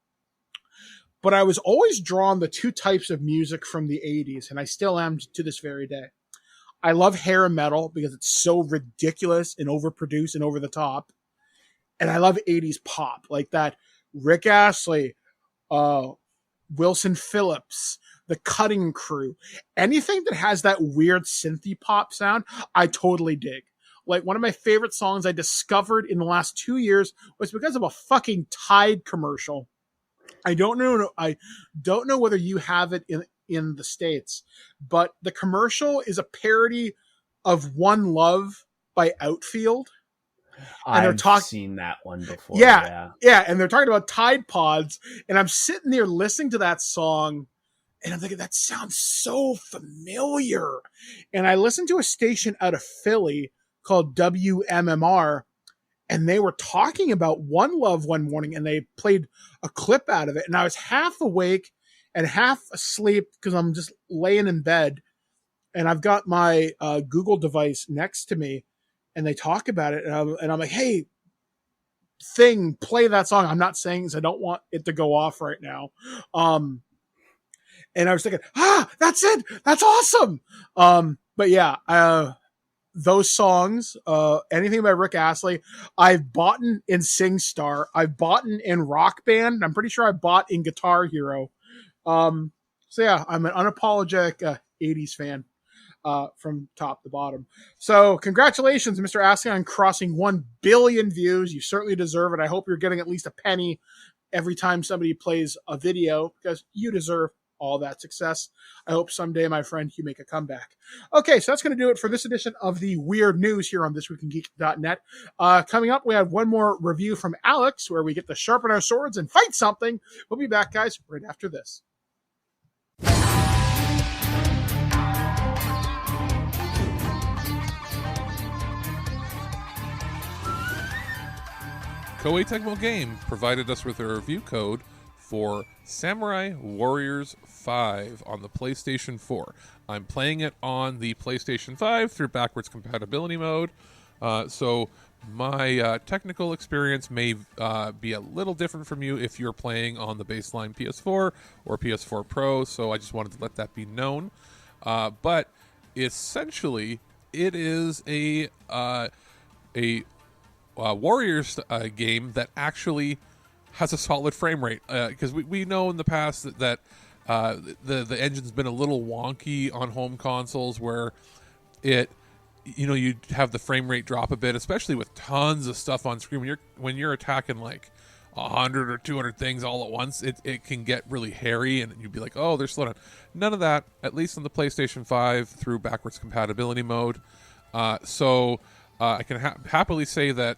But I was always drawn to two types of music from the 80s, and I still am to this very day. I love hair metal because it's so ridiculous and overproduced and over the top. And I love 80s pop, like that Rick Astley, Wilson Phillips, The Cutting Crew. Anything that has that weird synthy pop sound, I totally dig. Like, one of my favorite songs I discovered in the last 2 years was because of a fucking Tide commercial. I don't know whether you have it in the States, but the commercial is a parody of One Love by Outfield. And I've seen that one before. Yeah. And they're talking about Tide Pods, and I'm sitting there listening to that song, and I'm thinking, that sounds so familiar. And I listened to a station out of Philly called WMMR, and they were talking about One Love one morning, and they played a clip out of it, and I was half awake and half asleep because I'm just laying in bed, and I've got my Google device next to me, and they talk about it, and I'm like, hey, thing, play that song. I'm not saying this, I don't want it to go off right now. And I was thinking, that's it. That's awesome. But yeah, those songs, anything by Rick Astley, I've bought in SingStar. I've bought in Rock Band. I'm pretty sure I bought in Guitar Hero. So yeah, I'm an unapologetic 80s fan from top to bottom. So congratulations, Mr. Astley, on crossing 1 billion views. You certainly deserve it. I hope you're getting at least a penny every time somebody plays a video, because you deserve all that success. I hope someday, my friend, you make a comeback. Okay, so that's going to do it for this edition of the Weird News here on ThisWeekInGeek.net. Coming up, we have one more review from Alex, where we get to sharpen our swords and fight something. We'll be back, guys, right after this. Koei Tecmo Game provided us with a review code for Samurai Warriors 5 on the PlayStation 4. I'm playing it on the PlayStation 5 through backwards compatibility mode, so my technical experience may be a little different from you if you're playing on the baseline PS4 or PS4 Pro, so I just wanted to let that be known. But essentially, it is a Warriors game that actually has a solid frame rate, because we know in the past that the engine's been a little wonky on home consoles, where you have the frame rate drop a bit, especially with tons of stuff on screen. When you're attacking like 100 or 200 things all at once, it can get really hairy, and you'd be like, oh, they're slowing down. None of that, at least on the PlayStation 5 through backwards compatibility mode. So I can happily say that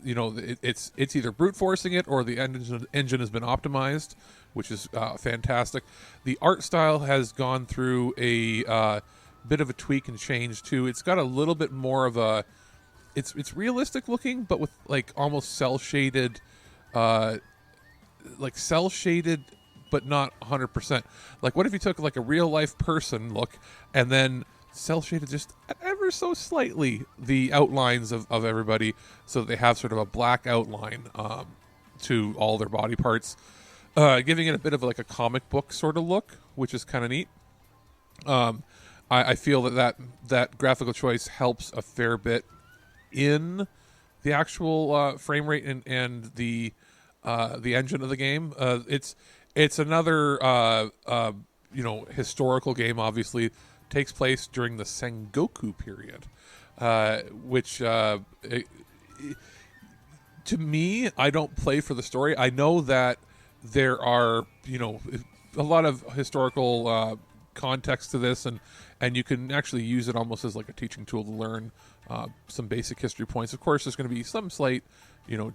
it's either brute forcing it or the engine has been optimized, which is fantastic. The art style has gone through a bit of a tweak and change too. It's got a little bit more of a it's realistic looking, but with like almost cell shaded, but not 100%. Like, what if you took like a real life person look and then cell shaded just ever so slightly the outlines of everybody, so that they have sort of a black outline to all their body parts, giving it a bit of like a comic book sort of look, which is kind of neat. I feel that graphical choice helps a fair bit in the actual frame rate and the engine of the game. It's another historical game, obviously. Takes place during the Sengoku period, which to me, I don't play for the story. I know that there are a lot of historical context to this, and you can actually use it almost as like a teaching tool to learn some basic history points. Of course, there's going to be some slight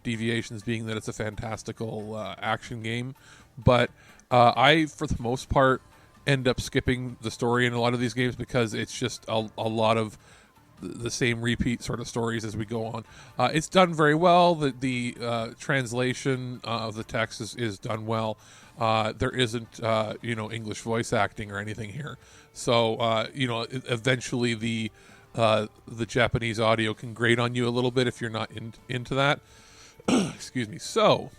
deviations, being that it's a fantastical action game, but I, for the most part, end up skipping the story in a lot of these games because it's just a lot of the same repeat sort of stories as we go on. It's done very well. The translation of the text is done well. There isn't English voice acting or anything here, so eventually the Japanese audio can grate on you a little bit if you're not into that. Excuse me. So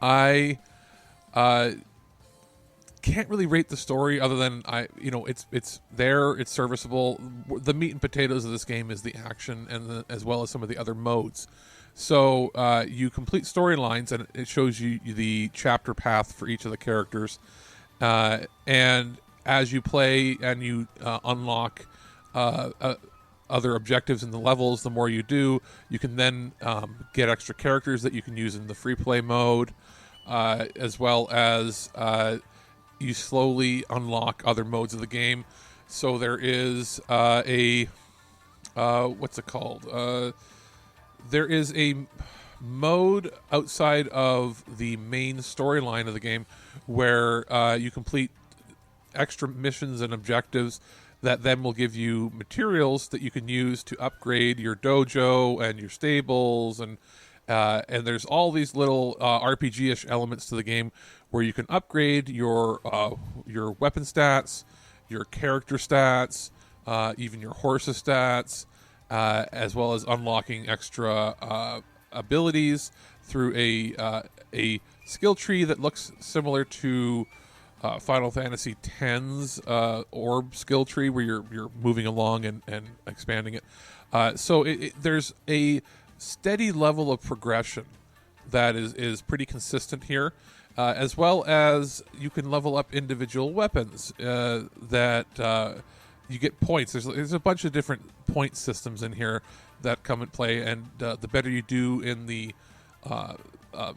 I can't really rate the story other than it's there, it's serviceable. The meat and potatoes of this game is the action and as well as some of the other modes. So you complete storylines, and it shows you the chapter path for each of the characters, and as you play and you unlock other objectives in the levels, the more you do, you can then get extra characters that you can use in the free play mode, as well as you slowly unlock other modes of the game. So there is what's it called? There is a mode outside of the main storyline of the game where you complete extra missions and objectives that then will give you materials that you can use to upgrade your dojo and your stables, and there's all these little RPG-ish elements to the game where you can upgrade your weapon stats, your character stats, even your horse's stats, as well as unlocking extra abilities through a skill tree that looks similar to Final Fantasy X's orb skill tree, where you're moving along and expanding it. So there's a steady level of progression that is pretty consistent here, as well as you can level up individual weapons that you get points. There's a bunch of different point systems in here that come into play, and the better you do in the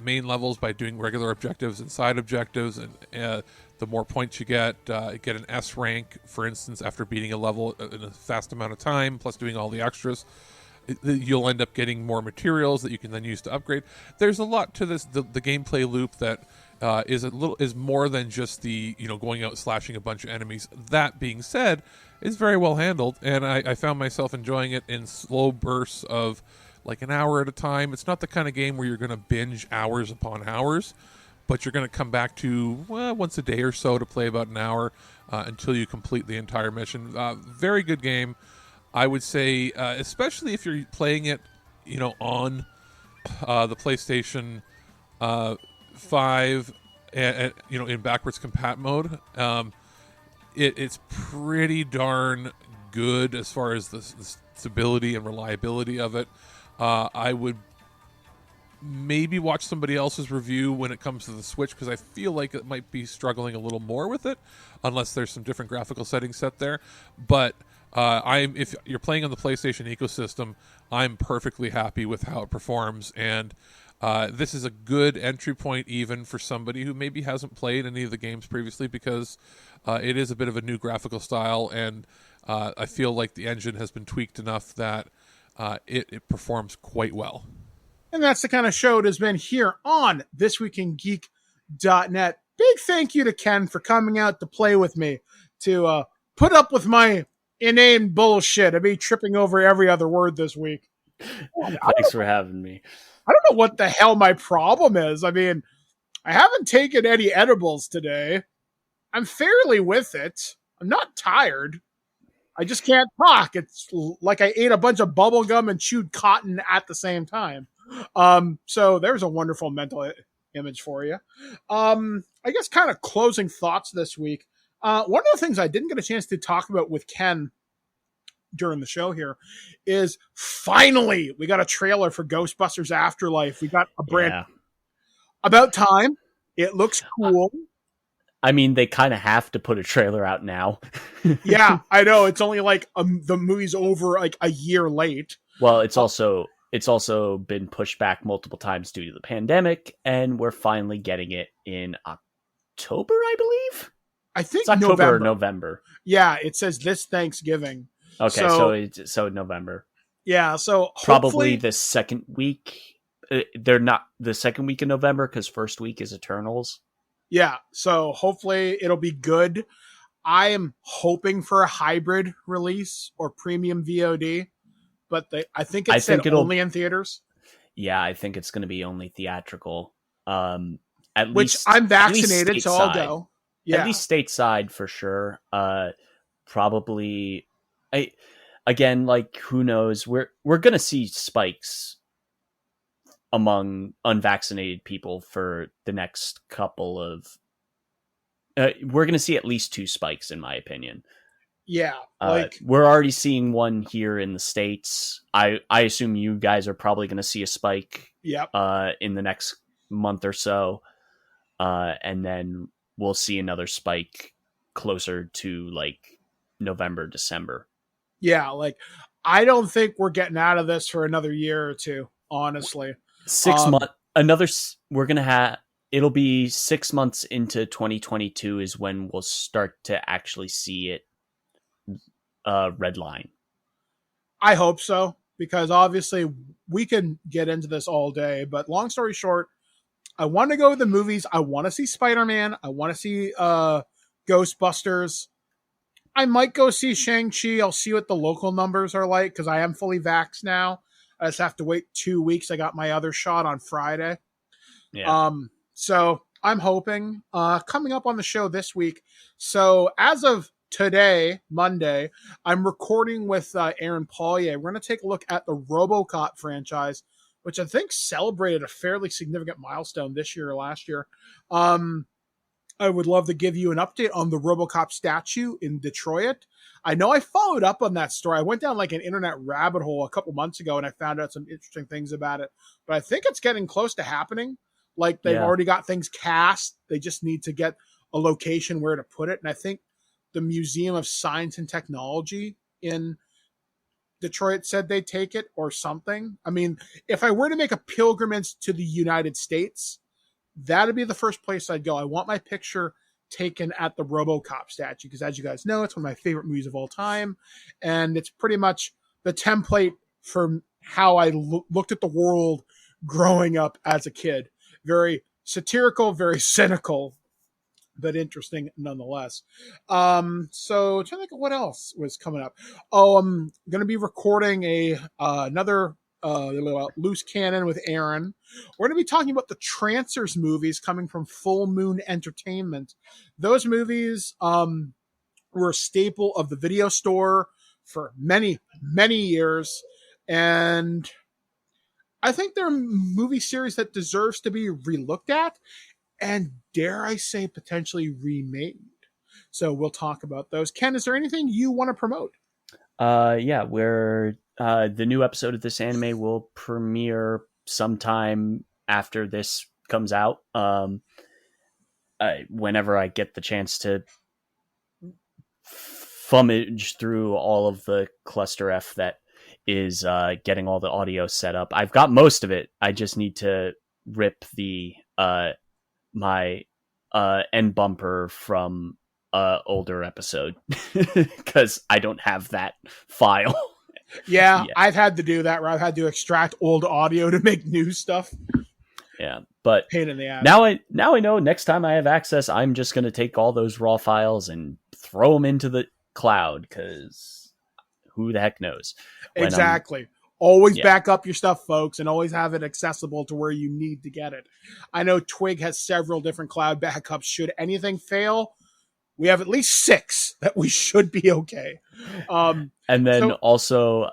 main levels by doing regular objectives and side objectives, and the more points you get an S rank, for instance, after beating a level in a fast amount of time, plus doing all the extras. You'll end up getting more materials that you can then use to upgrade. There's a lot to this, the gameplay loop that is more than just the going out slashing a bunch of enemies. That being said, it's very well handled, and I found myself enjoying it in slow bursts of like an hour at a time. It's not the kind of game where you're going to binge hours upon hours, but you're going to come back to once a day or so to play about an hour until you complete the entire mission. Very good game. I would say, especially if you're playing it, on the PlayStation 5, and in backwards compat mode, it's pretty darn good as far as the stability and reliability of it. I would maybe watch somebody else's review when it comes to the Switch, because I feel like it might be struggling a little more with it, unless there's some different graphical settings set there. But if you're playing on the PlayStation ecosystem, I'm perfectly happy with how it performs, and this is a good entry point even for somebody who maybe hasn't played any of the games previously, because it is a bit of a new graphical style, and I feel like the engine has been tweaked enough that it performs quite well. And that's the kind of show it has been here on ThisWeekInGeek.net. Big thank you to Ken for coming out to play with me, to put up with my inane bullshit of me tripping over every other word this week. Thanks for having me. I don't know what the hell my problem is. I mean, I haven't taken any edibles today. I'm fairly with it. I'm not tired. I just can't talk. It's like I ate a bunch of bubble gum and chewed cotton at the same time. So there's a wonderful mental image for you. I guess kind of closing thoughts this week. One of the things I didn't get a chance to talk about with Ken during the show here is finally we got a trailer for Ghostbusters Afterlife. We got a brand about time. It looks cool. I mean, they kind of have to put a trailer out now. Yeah, I know. It's only like the movie's over like a year late. Well, it's also been pushed back multiple times due to the pandemic, and we're finally getting it in October, I believe. I think it's October or November. Yeah, it says this Thanksgiving. Okay, so November. Yeah, so probably the second week. They're not the second week in November because first week is Eternals. Yeah, so hopefully it'll be good. I am hoping for a hybrid release or premium VOD, but I think it said only in theaters. Yeah, I think it's going to be only theatrical. I'm vaccinated, so I'll go. Yeah. At least stateside for sure. Probably. Again, like who knows? We're going to see spikes among unvaccinated people for the next couple of. We're going to see at least 2 spikes, in my opinion. Yeah, we're already seeing one here in the States. I assume you guys are probably going to see a spike. Yep. In the next month or so, and then we'll see another spike closer to like November, December. Yeah, like I don't think we're getting out of this for another year or two. Honestly, 6 months. We're gonna have. It'll be 6 months into 2022 is when we'll start to actually see it. Red line. I hope so, because obviously we can get into this all day, but long story short, I want to go to the movies. I want to see Spider-Man. I want to see Ghostbusters. I might go see Shang-Chi. I'll see what the local numbers are like because I am fully vaxxed now. I just have to wait 2 weeks. I got my other shot on Friday. Yeah. So I'm hoping coming up on the show this week. So as of today, Monday, I'm recording with Aaron Paulier. We're going to take a look at the RoboCop franchise, which I think celebrated a fairly significant milestone this year or last year. I would love to give you an update on the RoboCop statue in Detroit. I know I followed up on that story. I went down like an internet rabbit hole a couple months ago and I found out some interesting things about it. But I think it's getting close to happening. Like they've already got things cast. They just need to get a location where to put it. And I think the Museum of Science and Technology in Detroit said they'd take it or something. I mean, if I were to make a pilgrimage to the United States, that'd be the first place I'd go. I want my picture taken at the RoboCop statue because, as you guys know, it's one of my favorite movies of all time. And it's pretty much the template for how I looked at the world growing up as a kid. Very satirical, very cynical, but interesting nonetheless. So trying to think of what else was coming up. Oh, I'm going to be recording another Loose Cannon with Aaron. We're going to be talking about the Trancers movies coming from Full Moon Entertainment. Those movies were a staple of the video store for many, many years. And I think they're a movie series that deserves to be relooked at and, dare I say, potentially remade. So we'll talk about those. Ken, is there anything you want to promote? Yeah, we're the new episode of this anime will premiere sometime after this comes out. Whenever I get the chance to fummage through all of the cluster F that is getting all the audio set up. I've got most of it. I just need to rip the my end bumper from older episode because I don't have that file. Yeah, I've had to do that where I've had to extract old audio to make new stuff. Yeah, but pain in the ass. Now I know next time I have access, I'm just going to take all those raw files and throw them into the cloud because who the heck knows? Exactly. Always back up your stuff, folks, and always have it accessible to where you need to get it. I know TWIG has several different cloud backups. Should anything fail, we have at least 6 that we should be okay. And then also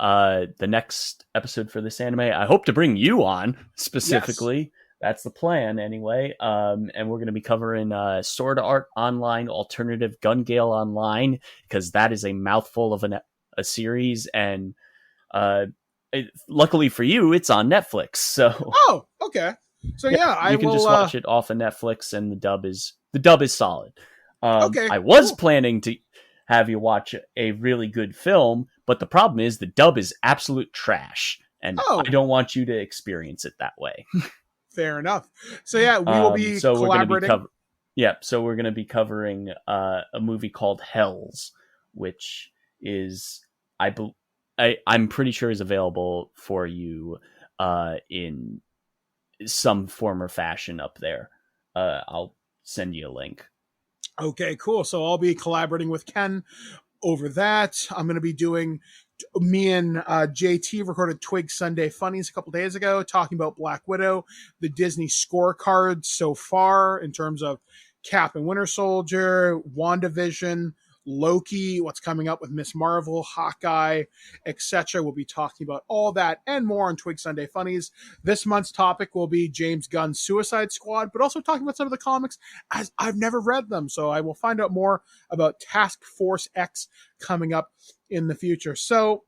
the next episode for this anime, I hope to bring you on specifically. Yes. That's the plan anyway. And we're going to be covering Sword Art Online, Alternative Gun Gale Online, because that is a mouthful of a series. And luckily for you, it's on Netflix. So oh, okay. So yeah, you can just watch it off of Netflix, and the dub is solid. Okay, I was planning to have you watch a really good film, but the problem is the dub is absolute trash, and I don't want you to experience it that way. Fair enough. So yeah, we will be collaborating. So we're going to be covering a movie called Hells, which is I'm pretty sure is available for you in some form or fashion up there. I'll send you a link. Okay, cool. So I'll be collaborating with Ken over that. I'm going to be doing, me and JT recorded Twig Sunday Funnies a couple days ago, talking about Black Widow, the Disney scorecard so far in terms of Cap and Winter Soldier, WandaVision, Loki, what's coming up with Miss Marvel, Hawkeye, etc. We'll be talking about all that and more on Twig Sunday Funnies. This month's topic will be James Gunn's Suicide Squad, but also talking about some of the comics as I've never read them. So I will find out more about Task Force X coming up in the future. So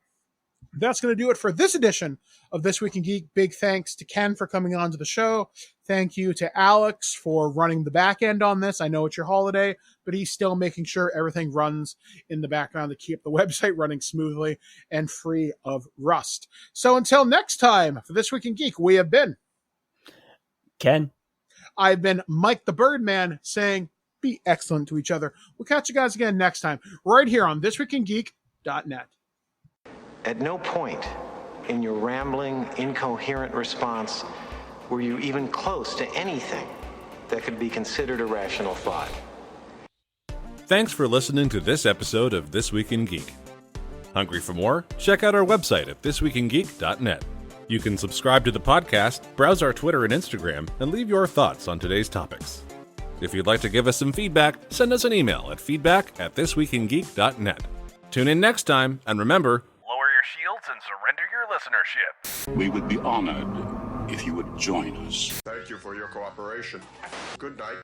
that's going to do it for this edition of This Week in Geek. Big thanks to Ken for coming on to the show. Thank you to Alex for running the back end on this. I know it's your holiday, but he's still making sure everything runs in the background to keep the website running smoothly and free of rust. So until next time, for This Week in Geek, we have been Ken. I've been Mike the Birdman saying be excellent to each other. We'll catch you guys again next time right here on ThisWeekInGeek.net. At no point in your rambling, incoherent response were you even close to anything that could be considered a rational thought. Thanks for listening to this episode of This Week in Geek. Hungry for more? Check out our website at thisweekingeek.net. You can subscribe to the podcast, browse our Twitter and Instagram, and leave your thoughts on today's topics. If you'd like to give us some feedback, send us an email at feedback@thisweekingeek.net. Tune in next time, and remember, lower your shields and surrender your listenership. We would be honored if you would join us. Thank you for your cooperation. Good night.